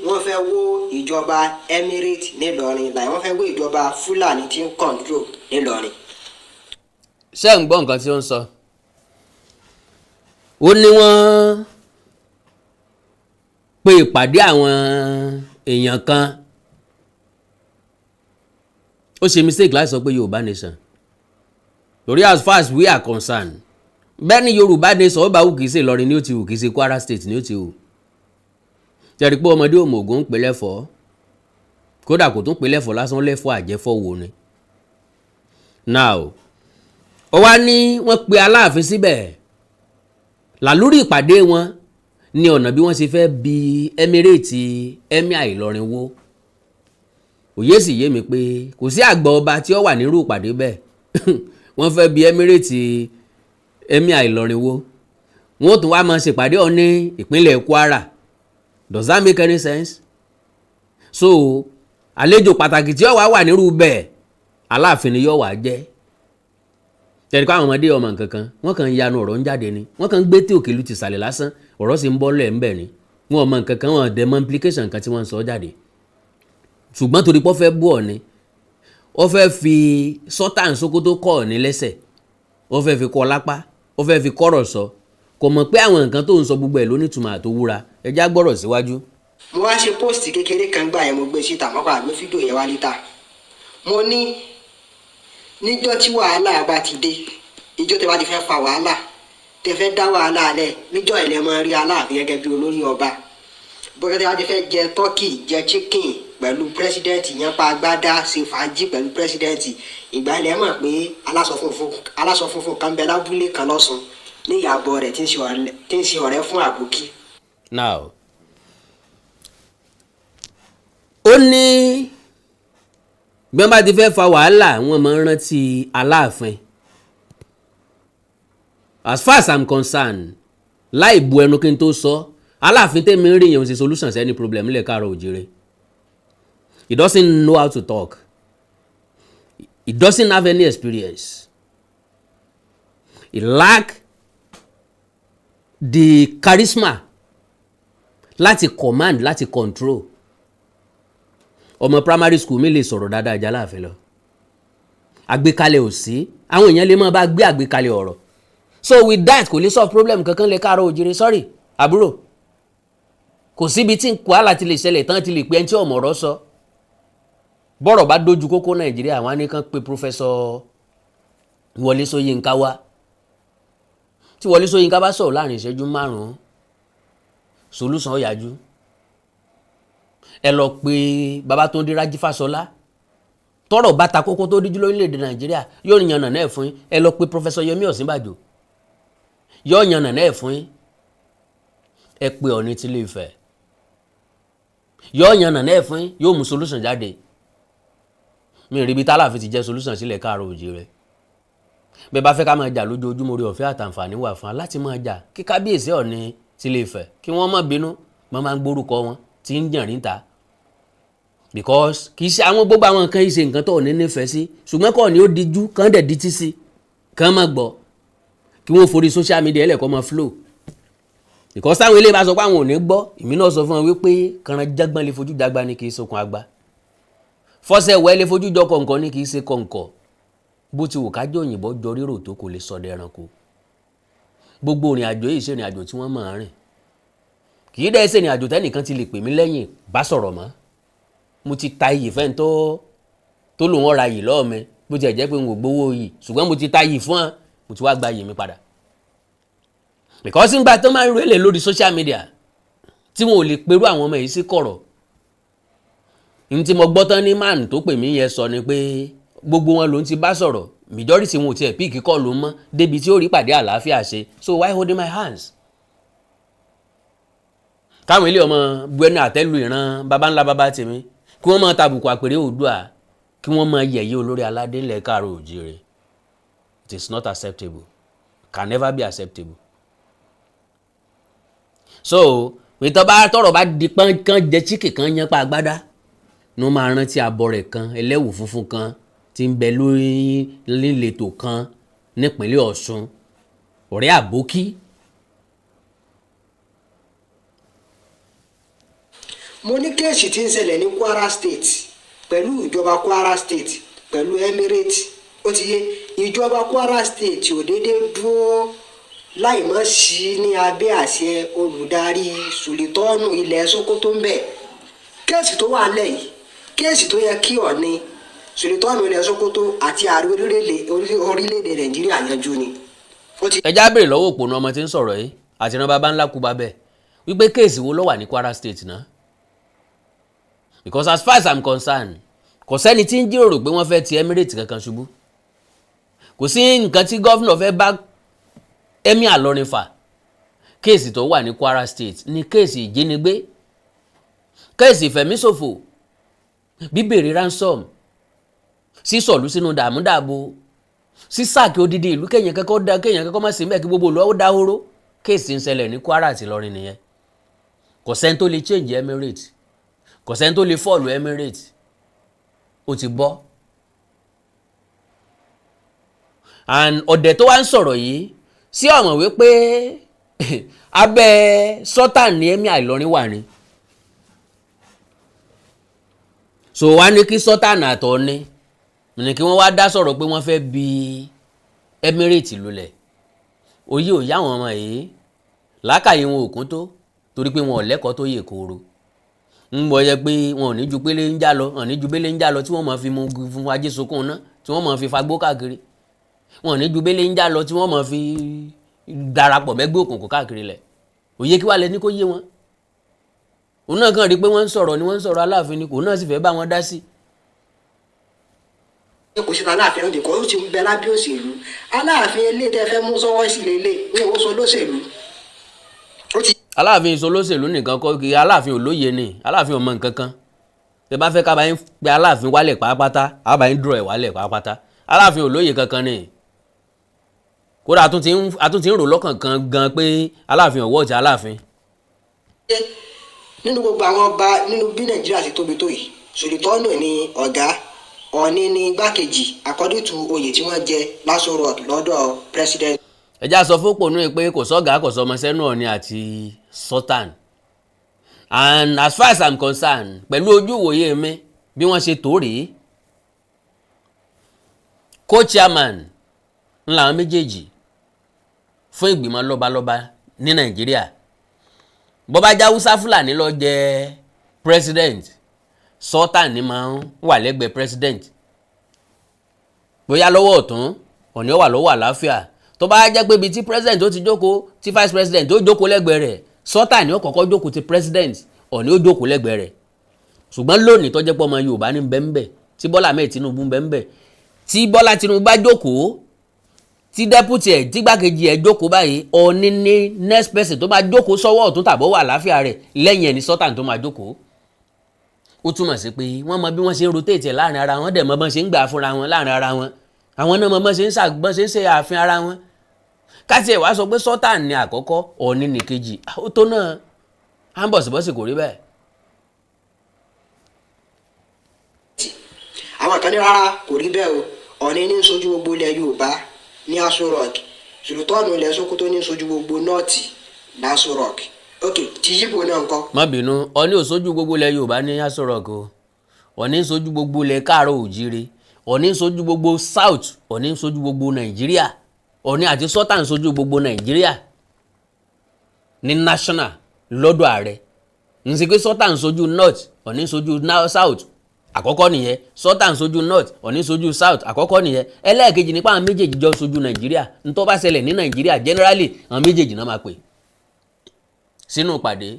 wọ́n fẹ́ wó ìjọba Emirate nílọrin, láì wọ́n fẹ́ wó ìjọba Fúlàní tí ń control nílọrin. Ṣé ń gbọ́ nǹkan tí ó ń sọ? Ó ní wọ́n pe ìpàdé àwọn èèyàn kan. Ó ṣe mistake láti sọ pé Yorùbá Nation. Torí as far as we are concerned, bẹ́ẹ̀ ni Yorùbá Nation ọba wù kìí ṣe Ìlọrin ni ó ti wù, kìí ṣe Kwara State ni ó ti wù. Jẹ́rìí pé ọmọdé òmùgọ̀ ń pè lẹ́fọ̀ọ́, kódà kò tún pè lẹ́fọ̀ọ́ lásán, lẹ́fọ̀ọ́ àjẹfọ́ wo ni. Now ó wá ní wọ́n pe Aláàfin síbẹ̀. Làlórí ìpàdé wọn ní ọ̀nà bí wọ́n ṣe fẹ́ bi Emirate Emir Ìlọrin wó. Òye sì yé mi pé kò sí àgbà ọba tí ó wà nírú ìpàdé bẹ́ẹ̀. Wọ́n fẹ́ bi Emirate Emir Ìlọrin wó. Wọ́n tún wá máa ṣèpàdé ọ ní ìpínlẹ̀ Kwara. Does that make any sense? So àlejò pàtàkì tí ó wà nírú bẹ́ẹ̀, Aláàfin ni yóò wá jẹ́. Tẹ̀rí pé àwọn ọmọdé ọmọ nǹkan kan, wọ́n kàn ń yanu ọ̀rọ̀ ń jáde ni, wọ́n kàn ń gbé tí òkèlú ti sàlẹ̀ lásán, ọ̀rọ̀ sì ń bọ́ lẹ̀ ń bẹ̀ ni. Wọ́n ọmọ nǹkan kan, wọ́n dẹ̀ mọ implication kan tí wọ́n ń sọ jáde. Ṣùgbọ́n torí pé ó fẹ́ bú Ọọ̀ni, ó fẹ́ fi Sultan Sokoto kọ́ Ọọ̀ni lẹ́sẹ̀, ó fẹ́ fi kọ́ lápá, ó fẹ́ fi kọ́rọ̀ sọ, kò mọ̀ pé àwọn nǹkan tó ń sọ gbogbo ẹ̀ ló nítumọ̀ àtòwúra. Ẹ já gbọ́rọ̀ síwájú. mo wá ṣe post kékeré kan gbà yẹn mo gbé síta mo padà gbé fídíò yẹn wá níta mo ní níjọ́ tí wàhálà bá ti dé ìjọ́ tẹ́ bá ti fẹ́ fa wàhálà tẹ́ fẹ́ dá wàhálà lẹ̀ níjọ́ ilẹ̀ mọ́ rí Aláàfin gẹ́gẹ́ bí olórí ọba bókẹ́ tẹ́ bá ti fẹ́ jẹ tọ́kì jẹ chicken pẹ̀lú pírẹsidẹ́ǹtì yẹn pa agbádá ṣe fàájì pẹ̀lú pírẹsidẹ́ǹtì ìgbà ilẹ̀ mọ̀ pé aláṣọ funfun kan bẹ lábúlé kan lọ́sùn ní ìyàbọ̀ rẹ̀ tí ń ṣe ọ̀rẹ́ fún àbókí. now ó ní bí wọ́n bá ti fẹ́ fa wàhálà wọ́n máa ń rántí Aláàfin. As far as I'm concerned láì bu ẹnu kí n tó sọ Aláàfin tèmi ń rí yẹn ṣe solution sí any problem nílẹ̀ Káàárọ̀ Oòjíire. He doesn't know how to talk. He doesn't have any experience. He lack the charisma láti command láti control. Ọmọ primary school mi lè sọ̀rọ̀ dáadáa jà Aláàfin lọ. Àgbékalẹ̀ ò sí. Àwọn èèyàn lè máa bá gbé àgbékalẹ̀ ọ̀rọ̀. So with that kò lè solve problem kankan lè Káàárọ̀ Oòjíire. Sorry àbúrò. Kò síbi tí wàhálà ti lè ṣẹlẹ̀ tán ti lè pe ẹni tí ọmọ ọ̀rọ̀ sọ. Bọ́rọ̀ bá dojú kókó Nàìjíríà wọ́n á ní kàn pé Professor Wọlé Ṣóyínká wá. Tí Wọlé Ṣóyínká bá sọ̀rọ̀ láàrin ìṣẹ́jú 5 solution ó yájú. Ẹ lọ pé Babátúndé Rájí Fáṣọlá tọ́rọ̀ bá ta kókó tó díjú lórílẹ̀‐èdè Nàìjíríà yóò yànnà náà fún yín. Ẹ lọ pé Professor Yẹmí Ọ̀ṣínbàjò yóò yànnà náà fún yín. Ẹ pé Ọọ̀ni tilé Ifẹ̀ yóò yànnà náà fún yín, yóò mú solution jáde. Mi rí ibi tí Aláàfin ti jẹ́ solution sílẹ̀ Káàárọ̀ Oòjíire. Bẹ́ẹ̀ bá fẹ́ ká máa jà lójoojúmọ́ orí ọ̀fẹ́ àtàǹfààní wà fún wa láti máa jà kí kábíyèsí Ọọ̀ni tilé Ifẹ̀ kí wọ́n má bínú wọ́n máa ń gbórúkọ wọn tí ń jàn níta. Because kì í ṣe àwọn gbogbo àwọn nǹkan ìṣe nǹkan tó Ọọ̀ni nífẹ̀ẹ́ sí ṣùgbọ́n kọ́ ni ó dijú kán dẹ̀ dití sí kán má gbọ́ kí wọ́n forí social media ẹlẹ́kọ́ máa flow. Because táwọn ilé bá sọ pé àwọn ò ní gbọ́ èmi náà sọ fún wọn wípé kànrán jágbọ́n lè fojú jágbá ní kì í sokùn àgbá. Fọ́sẹ̀ wẹ́ lè fojú jọ kọ̀ǹkọ̀ ní kì í ṣe kọ̀ǹkọ̀. Bó ti wù kájọ òyìnbó jọ rírò tó kò lè sọdẹ ẹranko. Gbogbo ìrìn àjò yìí ṣe ìrìn àjò tí wọ́n máa rìn. Kì í dẹ́ ṣe ìrìn àjò tẹ́nìkan ti lè pè mí lẹ́yìn bá sọ̀rọ̀ mọ́. Mo ti ta iyì fẹ́ni tó lòun ọ̀ra yìí lọ́ọ̀ mi bó ti ẹ̀ jẹ́ pé n ò gbowó yìí ṣùgbọ́n mo ti ta iyì fún wọn mo ti wá gba iyì mi padà. Because nígbà tó máa ń rélè lórí social media tí wọn ò lè perú àwọn ọmọ yìí sí kọ̀rọ̀. Ní tí mo gbọ́ tán ní man tó pè mí yẹn sọ ni pé gbogbo wọn ló ń ti bá sọ̀rọ̀ majority wọn ò tiẹ̀ píìkì kọ́ ló mọ́ débi tí ó rí pàdé àlàáfíà ṣe so why holding my hands. Káwọn ilé ọmọ buẹnu àtẹ́lu ìran baba ńlá baba tèmi kí wọ́n máa tàbùkù àpèrè Oòduà kí wọ́n máa yẹ̀yẹ́ olórí aládé ńlẹ̀ Káàárọ̀ Oòjíire. It is not acceptable, can never be acceptable. So tọ́rọ̀ bá di pọ́n kan jẹ chíkì kan yẹn pa agbádá ní wọ́n máa rántí abọ́ rẹ̀ kan ẹlẹ́wù funfun kan tí ń bẹ lórí líletò kan nípínlẹ̀ Ọ̀ṣun ọ̀rẹ́ àbókí. mo ní kéèsì tí ń ṣẹlẹ̀ ní Kwara State pẹ̀lú ìjọba Kwara State pẹ̀lú Emirates ó ti yé ìjọba Kwara State ò déédéé dúró láì mọ̀ sí ní abẹ́ àṣẹ olùdarí Sùlítọ́ọ̀nù ilẹ̀ Sókótó ń bẹ̀. Kéèsì tó wà lẹ̀ yìí kéèsì tó yẹ kí Ọọ̀ni Sùlítọ́ọ̀nù ilẹ̀ Sókótó àti ààrẹ orílẹ̀-èdè Nàìjíríà yanjú ni. Ẹja béèrè lọ́wọ́ òpònú ọmọ tí ń sọ̀rọ̀ yìí àti ìran baba ńlá kú babẹ́ wípé kéèsì wo ló wà ní Kwara State náà. Because as far as I'm concerned kò sẹ́ni tí ń jíròrò pé wọ́n fẹ́ ti Emirates kankan ṣubú. Kò sí nǹkan tí gọ́fìnà fẹ́ bá Emir Ìlọrin fà. Kéèsì tó wà ní Kwara State ní kéèsì ìjínigbé, kéèsì ìfẹ̀míṣòfò, bíbèrè ransom, sísọ̀lú sínú dààmúdààbò, sísàkí odidi ìlú kéèyàn kẹ́kọ̀ọ́ má sí mẹ́ kí gbogbo olówó dáhóró. Kéèsì ń ṣẹlẹ̀ ní Kwara àti Ìlọrin nìyẹn. Kò sẹ́ni tó lè change Emirates, kò sẹ́ni tó lè follow Emirates. Ó ti bọ́. And ọ̀dẹ̀ tó wá ń sọ̀rọ̀ yìí sí ọ̀mọ̀ wípé abẹ́ Sultan ní Emir Ìlọrin wà ní. So wá ní kí Sultan àtọ̀ni ní kí wọ́n wá dá sọ̀rọ̀ pé wọ́n fẹ́ bi Emirates lulẹ̀. Oyè òye àwọn ọmọ yìí lákàyè wọn ò kún tó torí pé wọn ò lẹ́kọ̀ọ́ tó yè kooro. ń bọ̀ yẹ pé wọn ò ní ju pélé ń já lọ wọn ò ní ju pélé ń já lọ tí wọ́n máa fi mú fún ajé sokun náà tí wọ́n máa fi fagbó káàkiri wọn ò ní ju pélé ń já lọ tí wọ́n máa fi darapọ̀ mẹ́gbẹ́ òkùnkùn káàkiri lẹ̀ òye kí wàá lẹ ní kó yé wọn òun náà kàn rí pé wọ́n ń sọ̀rọ̀ ni wọ́n ń sọ̀rọ̀ Aláàfin ni kò náà sì fẹ́ bá wọn dá sí. kò sí Aláàfin ọ̀dẹ̀ kọ́ ó ti ń bẹ lábẹ́ òṣèlú Aláàfin ilé tẹ́ fẹ́ mú sọ́wọ́ sí lélẹ̀ ní owó sọ lóṣèlú. Aláàfin ìsolóṣèlú nìkan kọ́ kí Aláàfin olóye ni Aláàfin ọmọ nǹkan kan tẹ bá fẹ́ ká bá yín pe Aláàfin wálẹ̀ pàápàá àbá yín dúró ẹ̀ wálẹ̀ pàápàá Aláàfin olóye kankan ni kódà a tún ti ń rò lọ́kàn kan gan pé Aláàfin ọ̀wọ́ ti Aláàfin. nínú gbogbo àwọn ọba nínú bí Nàìjíríà ti tóbi tó yìí Sùlùtọ́nù ni ọ̀gá Ọ̀ọ̀ni ni igbákejì according to oyè tí wọ́n jẹ Lásù Rock lọ́dọ̀ president. ẹja sọ fún pònú pé kò sọ́gà kò sọmọ sẹ́nu Ọ̀ọ̀ni àti Sultan and as far as I'm concerned pẹ̀lú ojú ìwòye mi bí wọ́n ṣe tó rèé co-chairman ńlá àwọn méjèèjì fún ìgbìmọ̀ lọ́balọ́ba ní Nàìjíríà bọ́bá jáwúsá Fúlàní ló jẹ́ president Sultan ni máa ń wà lẹ́gbẹ̀ẹ́ president bóyá lọ́wọ́ ọ̀tún Ọ̀ọ̀ni ó wà lọ́wọ́ àlàáfíà tó bá jẹ́ pé ibi tí president ó ti jókòó tí vice president ó jókòó lẹ́gbẹ̀ẹ́ rẹ̀ Sultan ni ó kọ́kọ́ jókòó ti president Ọ̀ọ̀ni ó jókòó lẹ́gbẹ̀ẹ́ rẹ̀ ṣùgbọ́n lónìí tó jẹ́ pé ọmọ Yorùbá ní bẹ́ńbẹ́ tí Bọ́lá Ahmed Tinubu ń bẹ́ńbẹ́ tí Bọ́lá Tinubu bá jókòó tí deputy ẹ̀ tí gbákejì ẹ̀ jókòó báyìí Ọ̀ọ̀ni ní next person tó bá jókòó sọ́wọ́ ọ̀tún tàbọ̀ wà àlàáfíà rẹ̀ lẹ́yìn ẹ̀ ní Sultan tó máa jókòó ó túmọ̀ sí pé wọ́n mọ bí wọ́n ṣe ń rotate láàrin ara wọn dẹ̀ mọ bọ́n ṣe ń gbà fúnra wọn láàrin ara wọn àwọn náà mọ bọ́n ṣe ń ṣe ààfin ara wọn káti ẹ̀ wá sọ pé Sultan ní àkọ́kọ́ Ọ̀ọ̀ni ní kejì ó tó náà á ń bọ̀sibọ́sì kò rí bẹ́ẹ̀. àwọn kan ní rárá kò rí bẹ́ẹ̀ o Ọ̀ọ̀ni ní ṣojú gbogbo ilẹ̀ Yorùbá ní Lásù Rock Sùlùtọ́nù ilẹ̀ Sókótó ní ṣojú gbogbo nọ́ọ̀tì Lásù Rock ok ti yíbo náà ńkọ́. má bínú Ọ̀ọ̀ni ò ṣojú gbogbo ilẹ̀ Yorùbá ní Lásù Rock o Ọ̀ọ̀ni ń ṣojú gbogbo ilẹ̀ Káàárọ̀ Òjíire Ọ̀ọ̀ni ń ṣojú gbogbo South Ọ̀ọ̀ni ń ṣojú gbogbo Nàìjíríà Ọ̀ọ̀ni àti Sultan ń ṣojú gbogbo Nàìjíríà ní national lọ́dọ̀ ààrẹ ń ṣe pé Sultan ń ṣojú North Ọ̀ọ̀ni ń ṣojú South àkọ́kọ́ nìyẹn Sultan ń ṣojú North Ọ̀ọ̀ni ń ṣojú South àkọ́kọ́ nìyẹn ẹlẹ́ẹ̀kejì nípa àwọn méjèèjì jọ ṣojú Nàìjíríà ń tó bá ṣẹlẹ̀ ní Nàìjíríà generally àwọn méjèèjì náà máa pè sínú ìpàdé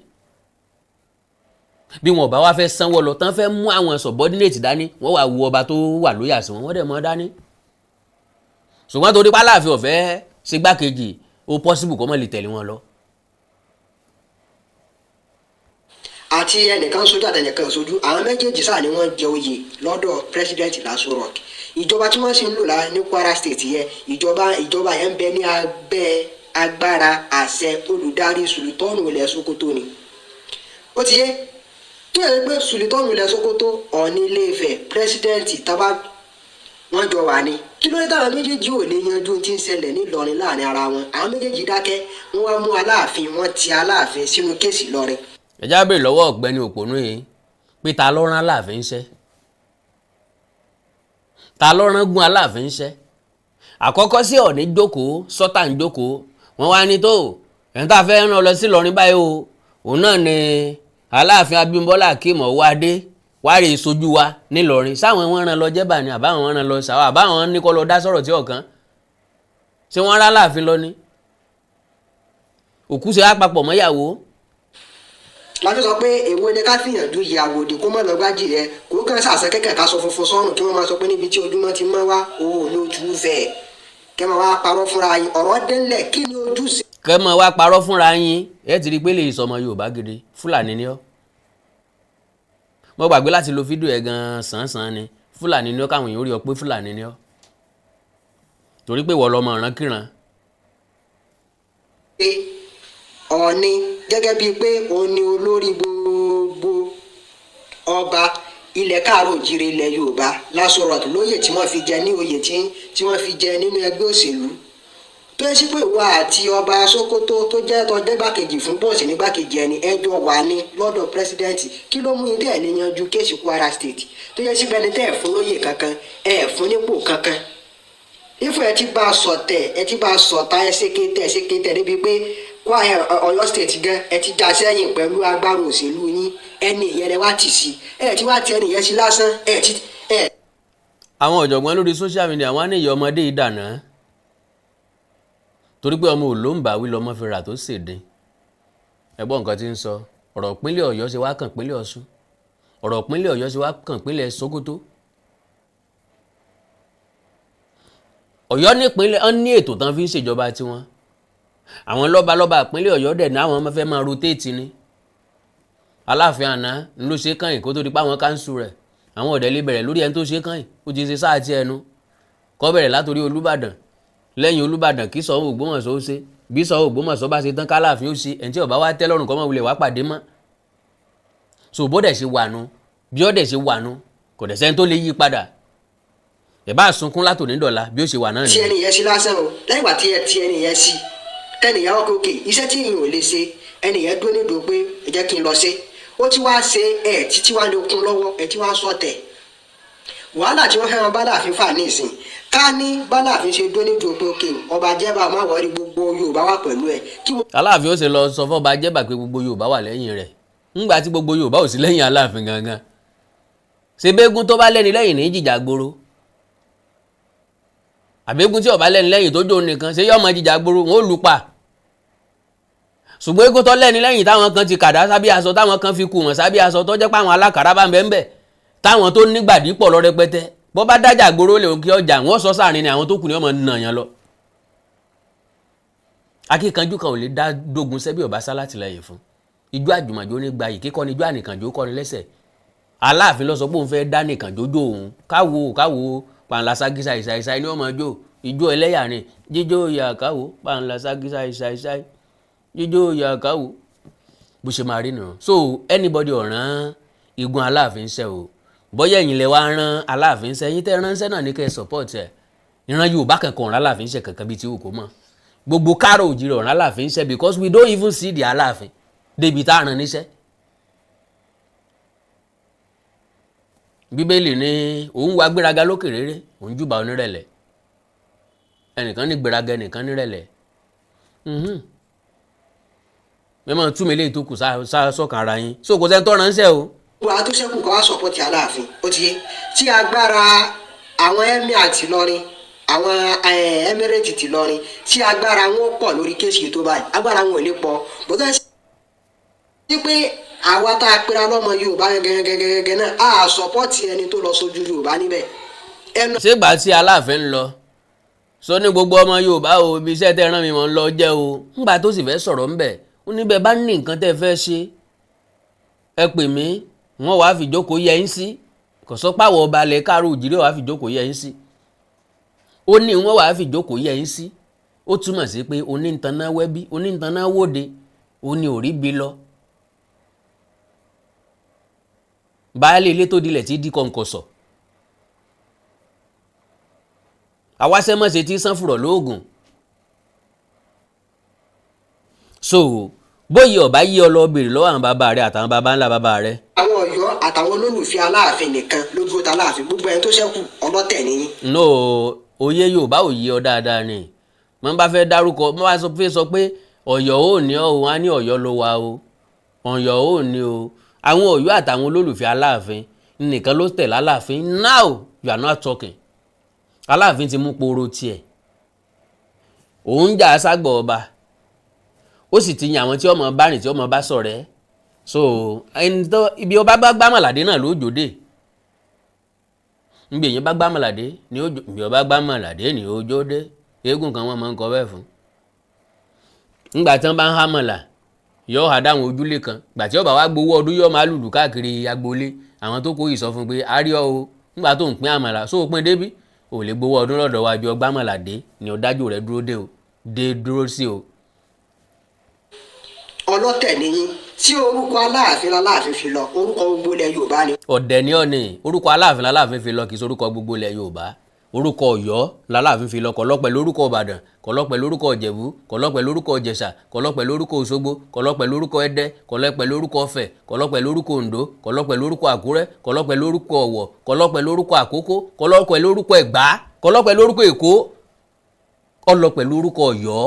bí wọn ò bá wá fẹ́ sanwó lọ tán fẹ́ mú àwọn subordinate dání wọ́n wá wo ọba tó wà lóyà sí wọn wọ́n dẹ̀ mọ́ dání ṣùgbọ́n torí pé Aláàfin ọ̀fẹ́ ṣe gbákejì ó possible kó mọ̀ lè tẹ̀lé wọn lọ. àti ẹnìkan sójú àtẹnìkan sójú àwọn méjèèjì sáà ni wọ́n jẹ oyè lọ́dọ̀ president Lásù Rock ìjọba tí wọ́n sì ń lò lá ní Kwara state yẹn ìjọba yẹn ń bẹ ní abẹ́ agbára àṣẹ olùdarí Sùlùtọ́nù ilẹ̀ Sókótó ni ó ti yé tó yẹ pé Sùlùtọ́nù ilẹ̀ Sókótó Ọ̀ọ̀ni Ilé-Ifẹ̀ president tábà wọ́n jọ wà ní kí ló dé táwọn méjèèjì ò lè yanjú tí ń ṣẹlẹ̀ nílọrin láàrin ara wọn àwọn méjèèjì dákẹ́ wọ́n wá mú Aláàfin wọ́n ti Aláàfin sínú kéèsì lọ́rin. ẹjá bèrè lọ́wọ́ ọ̀gbẹ́ni òpònú yìí pé ta ló rán Aláàfin iṣẹ́ ta ló rán gún Aláàfin iṣẹ́ àkọ́kọ́ sí Ọ̀ọ̀ni jókòó Sultan jókòó wọ́n wá ní tó ẹ̀ń tá a fẹ́ rán lọ sí Ìlọrin báyìí o òun náà ni Aláàfin Abímbọ́lá Akeem Ọwọ́adé wárí ìsojú wa nílọrin sáwọn wọn rán lọ Jebba ni àbáwọn wọn rán lọ Ṣàwá àbáwọn ní kó lọ dá sọ̀rọ̀ tí ọ̀kan ṣé wọ́n rán Aláàfin lọ ni òkú ṣe àpapọ̀ mọ́yàwó. láti sọ pé èwo ni ká fìyànjú ìyàwó òdì kó mọ̀ lọ́gbàjì rẹ kó kàn ṣàṣẹ kẹ̀kẹ́ ká sọ funfun sọ́run kí wọ́n máa sọ pé níbi tí ojúmọ́ ti mọ́ wá òun ní ojú fẹ́ kẹ́ máa wá parọ́ fúnra yín ọ̀rọ̀ délẹ̀ kí ni ojú sí. kẹ́ máa wá parọ́ fúnra yín ẹ ti rí i pé lè sọmọ Yorùbá gidi Fúlàní ni ọ́ mo gbàgbé láti lo fídíò ẹ̀ gan-an sàn-án ni Fúlàní ni ọ́ káwọn èèyàn rí ọ pé Fúlàní ni ọ́ torí pé wọ́n lọ́mọ ọ̀ràn kíran. Ọ̀ọ̀ni gẹ́gẹ́ bíi pé òun ni olórí gbogbo ọba ilẹ̀ Káàárọ̀ Òjíire ilẹ̀ Yorùbá Lásù Rock lóyè tí wọ́n fi jẹ ní oyè tí wọ́n fi jẹ nínú ẹgbẹ́ òṣèlú tó yẹ sí pé ìwà àti ọba Sókótó tó jẹ́ tọ́jọ́ gbàkejì fún bọ́ọ̀sì ní gbàkejì ẹni ẹjọ́ wà ní lọ́dọ̀ pírẹsidẹ́ǹtì kí ló mú yín tẹ̀ lè yanjú kéèsì Kwara state tó yẹ sí pé ẹni tẹ́ ẹ̀ fún lóyè kankan ẹ̀ fún nípò kankan ifo ẹ ti bá a sọ̀tẹ̀ ẹ ti bá a sọ̀tà ẹ ṣe kéńtẹ̀ níbi pé wá Ọ̀yọ́ state gan ẹ ti já sẹ́yìn pẹ̀lú agbára òṣèlú yín ẹni ìyẹn lẹ wá tì sí ẹ ti wá ti ẹni ìyẹn sí lásán ẹ ti. àwọn ọ̀jọ̀gbọ́n lórí social media wọ́n á ní ìyá ọmọdé yìí dànù torí pé ọmọ òlóǹbàwí lọmọ fi rà tó ṣèdín ẹgbọ́n nǹkan tí ń sọ ọ̀rọ̀ ìpínlẹ̀ Ọ̀yọ́ ṣe wá kàn ìpínlẹ̀ Ọ̀ṣun ọ̀rọ̀ ìpínlẹ̀ Ọ̀yọ́ ṣe wá kàn ìpínlẹ̀ Sókótó Ọ̀yọ́ nípínlẹ̀ ọ́n ní ètò tán fi ń ṣèjọba tiwọn àwọn lọ́balọ́ba ìpínlẹ̀ Ọ̀yọ́ dẹ̀ ní àwọn ọmọ fẹ́ máa rotate ni Aláàfin àná ló ṣe kàn yìí kó tó di pa àwọn káńsù rẹ̀ àwọn ọ̀dẹ́ lè bẹ̀rẹ̀ lórí ẹni tó ṣe kàn yìí ó ti ṣe sáà tí ẹnu kọ́ bẹ̀rẹ̀ látòrí Olúbàdàn lẹ́yìn Olúbàdàn kí Ṣọ̀ún Ògbómọ̀ṣọ́ ó ṣe bí Ṣọ̀ún Ògbómọ̀ṣọ́ bá ṣe tán k'Aláàfin ó ṣe ẹni tí ó bá wá tẹ́ lọ́rùn kọ́ mọ́ wulẹ̀ wá pàdé mọ́ so bó dẹ̀ ṣe wà nu bí ó dẹ̀ ṣe wà nu kò dẹ̀ sẹ́ni tó lè yí padà ẹ̀ bá sunkún látòní dọ̀la bí ó ṣe wà náà ni. tí ẹni yẹn sí lásán o lẹ́yìn ìgbà tí ẹ ti ẹni yẹn sí ẹni yẹn wọ́n kókè iṣẹ́ tí èèyàn ò lè ṣe ẹni yẹn dúró nídòó pé ẹ jẹ́ kí n lọ ṣe ó ti wá ṣe ẹ̀ títí wá lè kún lọ́wọ́ ẹ̀ tí wá sọ̀tẹ̀ wàhálà tí wọ́n fẹ́ràn bálàfin fà ní ìsìn ká ní bálàfin ṣe dúró nídòó pé òkè ọba Jẹ́bà má wọrí gbogbo Yorùbá wà pẹ̀lú ẹ̀. Aláàfin ó ṣe lọ sọ fọ́ba Jẹ́bà pé gbogbo Yorùbá wà lẹ́yìn rẹ̀ ńgbà tí gbogbo Yorùbá ò sí lẹ́yìn Aláàfin gangan ṣe bẹ́ẹ̀gùn tó bá lẹ́ni lẹ́yìn ní jìjà gboro àbẹ́gùn tí ó bá lẹ́ni lẹ́yìn tó jó nìkan ṣe yọ́ ọmọ jìjà gboro wọn ò lù pa ṣùgbọ́n eégún tó lẹ́ni lẹ́yìn táwọn kan ti kàdá sábí aṣọ táwọn kan fi kù wọ́n sábí aṣọ tó jẹ́ pé àwọn alákàrà bá ń bẹ́ẹ̀ bẹ́ẹ̀ táwọn tó nígbàdí pọ̀ lọ rẹpẹtẹ bọ́ bá dájà gboro lè kí ọjà wọ́n sọ sáàrin ni àwọn tó kù ní ọmọ nàyàn lọ. akíkanjú kan ò lè dá dógun sẹ́bí ọ̀bá sá látìlẹ́yìn fún ijó àjùmọ̀jó ní gbayì kíkọ́ ni ijó ànìkànjó kọ́ni lẹ́sẹ̀ Aláàfin ló sọ pé òun fẹ́ dá nìkànjó jó òun káwo pàǹlà ságísà ìsàìsàì ní ọmọ jó ijó ẹlẹ́yà ni jíjó ìyá káwo pàǹlà ságísà ìsàìsàì jíjó ìyá káwo bó ṣe máa rí nù. so anybody ọ̀ràn igun Aláàfin ṣe o bọ́yá ẹ̀yin lẹ wá rán Aláàfin ṣe ẹ̀yin tẹ́ ránṣẹ́ náà ní kẹ́ ẹ support ẹ̀ ìran Yorùbá kankan ọ̀ràn Aláàfin ṣe kankan bíi ti wù kó mọ̀ gbogbo kárò òjìrì ọ̀ràn Aláàfin ṣe because we don't even see the Aláàfin débi tá a rán níṣẹ́. Bíbélì ní òun wá gbéraga lókè rere òun júbà onírẹ̀lẹ̀ ẹnìkan ní gbéraga ẹnìkan nírẹ̀lẹ̀ mẹ́mọ́ túmọ̀ eléyìí tó kù sọ́kàn ara yín so kò sẹ́ni tó ránṣẹ́ o. wàá tó ṣẹ́kù kọ́ wá sọ̀pọ̀tì Aláàfin ó ti yé tí agbára àwọn emir ti lọrin àwọn emirate ti lọrin tí agbára wọn pọ̀ lórí kéèsì tó báyìí agbára wọn ò lè pọ̀ bọ́tà sí pé àwa tá a pera lọ́mọ Yorùbá gẹ́gẹ́gẹ́gẹ́ náà a sọ̀pọ̀tì ẹni tó lọ sójú Yorùbá níbẹ̀. ṣé ìgbà tí Aláàfin ń lọ sọ ní gbogbo ọmọ Yorùbá o ibi iṣẹ́ tẹ́ rán mi mọ́ ń lọ jẹ́ o ńgbà tó sì fẹ́ sọ̀rọ̀ ńbẹ̀ ó níbẹ̀ bá ní nǹkan tẹ́ fẹ́ ṣe ẹ pè mí wọ́n wàá fi jókòó yẹ yín sí kò sọ páwọ̀ ọba alẹ́ káàró òjìrì wàá fi jókòó yẹ yín sí ó ní wọ́n wàá fi jókòó yẹ yín sí ó túmọ̀ sí pé oníntaná wẹ́bí oníntaná wòde ó ní òrí bí lọ baálé ilé tó dilẹ̀ tí di kọ̀ǹkọ̀sọ̀ àwáṣẹ́mọ́ṣe tí sán fùrọ̀ lóògùn so bóyá ọba yí ọ lọ bèrè lọ́wọ́ àwọn bàbá rẹ àtàwọn bàbá ńlá bàbá rẹ. àwọn Ọ̀yọ́ àtàwọn olólùfẹ́ Aláàfin nìkan ló dúró ta Aláàfin gbogbo ẹni tó ṣẹ́kù ọlọ́tẹ̀ nìyí. no òye Yorùbá ò yí ọ dáadáa ni mo bá fẹ́ dárúkọ mo bá fẹ́ sọ pé Ọ̀yọ́ ò ní ọ wọn á ní Ọ̀yọ́ ló wà o Ọ̀yọ́ ò ní o àwọn Ọ̀yọ́ àtàwọn olólùfẹ́ Aláàfin nìkan ló tẹ̀lé Aláàfin now you are not talking Aláàfin ti mú poro tiẹ̀ òun jà ságbọ̀ ọba ó sì ti yan àwọn tí ọmọ bá rìn tí ọmọ bá ṣọ̀rẹ́ so ẹni tó ibi ọba bá gbámọ̀ládé náà ló jòdè níbi èyàn bá gbámọ̀ládé ni ó ibi ọba gbámọ̀ládé ni ó jòdè eégún kan wọn máa ń kọ bẹ́ẹ̀ fún nígbà tí wọ́n bá ń hámọ̀là yóò hà dáwọn ojúlé kan gbà tí ọba wa gbowó ọdún yóò máa lùlù káàkiri agboolé àwọn tó kó yìí sọ fún pé àríọ o nígbà tó ń pín àmàlà sóò pín débí ò lè gbowó ọdún lọ́dọ̀ wa ju ọgbámọ̀ládé ni ọ̀dájú rẹ̀ dúró dé dúró sí o. ọlọ́tẹ̀ nìyí tí orúkọ Aláàfin fi lọ orúkọ gbogbo ilẹ̀ Yorùbá ni. ọ̀dẹ̀ ni ọ̀nì orúkọ Aláàfin fi lọ kì í sorúkọ gbogbo ilẹ̀ Yorùbá orúkọ Ọ̀yọ́ l'Aláàfin fi lọ kọ̀lọ́pẹ̀ lórúkọ Ìbàdàn kọ̀lọ́pẹ̀ lórúkọ Ìjẹ̀bú kọ̀lọ́pẹ̀ lórúkọ Ìjẹ̀ṣà kọ̀lọ́pẹ̀ lórúkọ Òṣogbo kọ̀lọ́pẹ̀ lórúkọ Ẹdẹ kọ̀lọ́pẹ̀ lórúkọ Ọ̀fẹ̀ kọ̀lọ́pẹ̀ lórúkọ Oǹdó kọ̀lọ́pẹ̀ lórúkọ Àkúrẹ́ kọ̀lọ́pẹ̀ lórúkọ Ọ̀wọ̀ kọ̀lọ́pẹ̀ lórúkọ Àkókó kọ̀lọ́pẹ̀ lórúkọ Ẹ̀gbá kọ̀lọ́pẹ̀ lórúkọ Èkó kọ̀lọ́pẹ̀ lórúkọ Ọ̀yọ́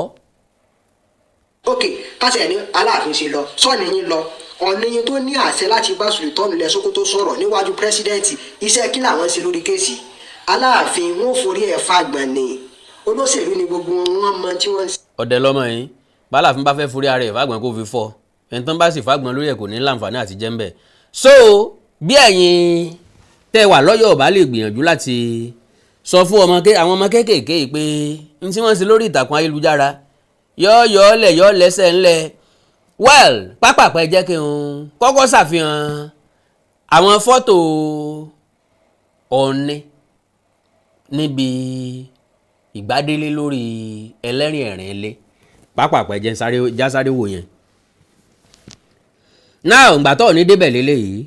ok kásẹ̀ ní Aláàfin ṣe lọ sọ́ọ̀nì yín lọ ọ̀nà yín tó ní àṣẹ láti bá Sultan ilẹ̀ Sókótó sọ̀rọ̀ níwájú pírẹsidẹ́ǹtì iṣẹ́ kí làwọn ṣe lórí kéèsì Aláàfin wọn ò forí ẹ̀ fagbọ̀n ni olóṣèlú ni gbogbo wọn mọ tí wọ́n ń ṣe. ọ̀dẹ̀ lọ́mọ yín báláàfin bá fẹ́ forí ara ẹ̀ fagbọ̀n kó fi fọ́ ẹni tán bá sì fagbọ̀n lórí ẹ̀ kò ní láǹfààní àti jẹ́ ń bẹ̀. so bí ẹ̀yin tẹ́ wà lọ́yọ̀ bá lè gbìyànjú láti sọ fún àwọn ọmọ kéékèèké pé n tí wọ́n ṣe lórí ìtàkùn ayélujára yọ́ lẹ́sẹ̀ ńlẹ̀ well pápápẹ́ jẹ́ kí n kọ́kọ́ ṣàfihàn àwọn fọ́tò Ọọ̀ni níbi ìgbádélé lórí ẹlẹ́rìn ẹ̀rín ilé pápápẹ́ jẹ́ jásáré wò yẹn. náà ìgbà tó ní débẹ̀ lélẹ́yìí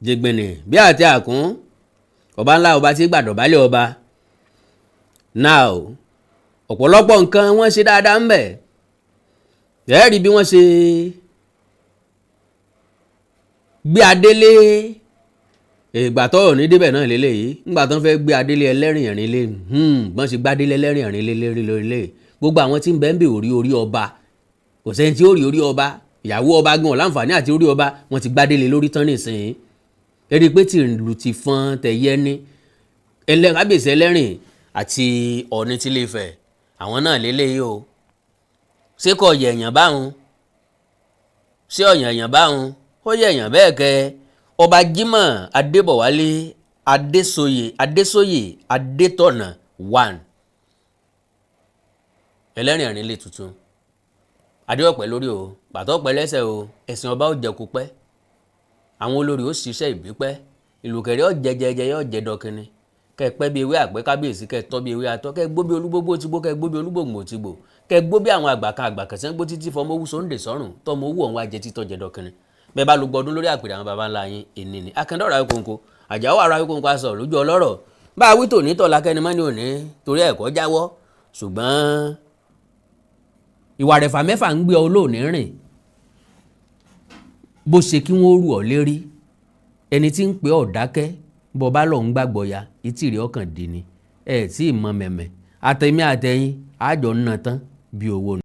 jẹgbẹ́nì bí àti àkún ọba ńlá ọba tí gbàdọ̀bálẹ̀ ọba náà ọ̀pọ̀lọpọ̀ nǹkan wọ́n ṣe dáadáa ń bẹ̀ ẹ̀ẹ́rì bí wọ́n ṣe gbé adélé ìgbà tó ní débẹ̀ náà lélẹ́yìí nígbà tó ń fẹ́ gbé adélé ẹlẹ́rìn ẹ̀rín lé bọ́n ṣe gbádélé ẹlẹ́rìn ẹ̀rín lé lérí lé gbogbo àwọn tí ń bẹ ń bè orí ọba kò sẹ́ni tí ó rí orí ọba ìyàwó ọba gan láǹfààní àti orí ọba wọ́n ti gbádélé lórí tán nìsín ẹ̀rí pé tìlù ti fọ́n tẹ̀yẹ ní kábíyèsí ẹlẹ́rìn àti Ọọ̀ni tilé Ifẹ̀ àwọn náà lélẹ́yìí o ṣé kò yẹ̀yàn báwọn ṣé ọ̀yànyàn báwọn ó yẹ̀yàn bẹ́ẹ̀ kẹ́ ọba Jimoh Adébọ̀wálé Adésóyè Adétọ̀nà 1 ẹlẹ́rìn ẹ̀rín lè tuntun adéọ̀pẹ́ lórí o bàtọ́pẹ́ lẹ́sẹ̀ o ẹ̀sìn ọba ó jẹ kó pẹ́ àwọn olórí ó ṣiṣẹ́ ìbípẹ́ ìlùkẹ̀rẹ́ ó jẹjẹjẹ yóò jẹ dọkínní kẹ pẹ́ bí ewé àgbẹ̀ kábíyèsí kẹ tọ́ bí ewé atọ́ kẹ gbó bí olúgbógbó ti gbó kẹ gbó bí olúgbòǹgbò ti gbò kẹ gbó bí àwọn àgbàkan sẹ́ńgbó títí fọmọ owó sóńdè sọ́rùn tọmọ owó ọ̀hún ajẹ títọ́ jẹ dọkínní bẹ́ẹ̀ bá lu gbọdún lórí àpèrè àwọn baba ńlá yín ènì ni akẹ́ndọ̀rọ̀ ayékòǹkò àjàwó ara ayékòǹkò aṣọ lójú ọlọ́rọ̀ bá a wí tòní tọ̀ lákẹ́ni mọ́ni òní torí ẹ̀kọ́ jáwọ́ ṣùgbọ́n ìwà rẹ̀fà mẹ́fà ń gbé ọ lóòní rìn bó ṣe kí wọ́n rù ọ́ lérí ẹni tí ń pè ọ́ dákẹ́ bọ́ bá lọ́ọ́ ń gbàgbọ́ ya etí rẹ̀ ọkàn dì ní ẹ̀ tí ì mọ mẹ̀mẹ̀ àtẹ̀mí àtẹ̀yìn àjọ ń nà tán bí owó.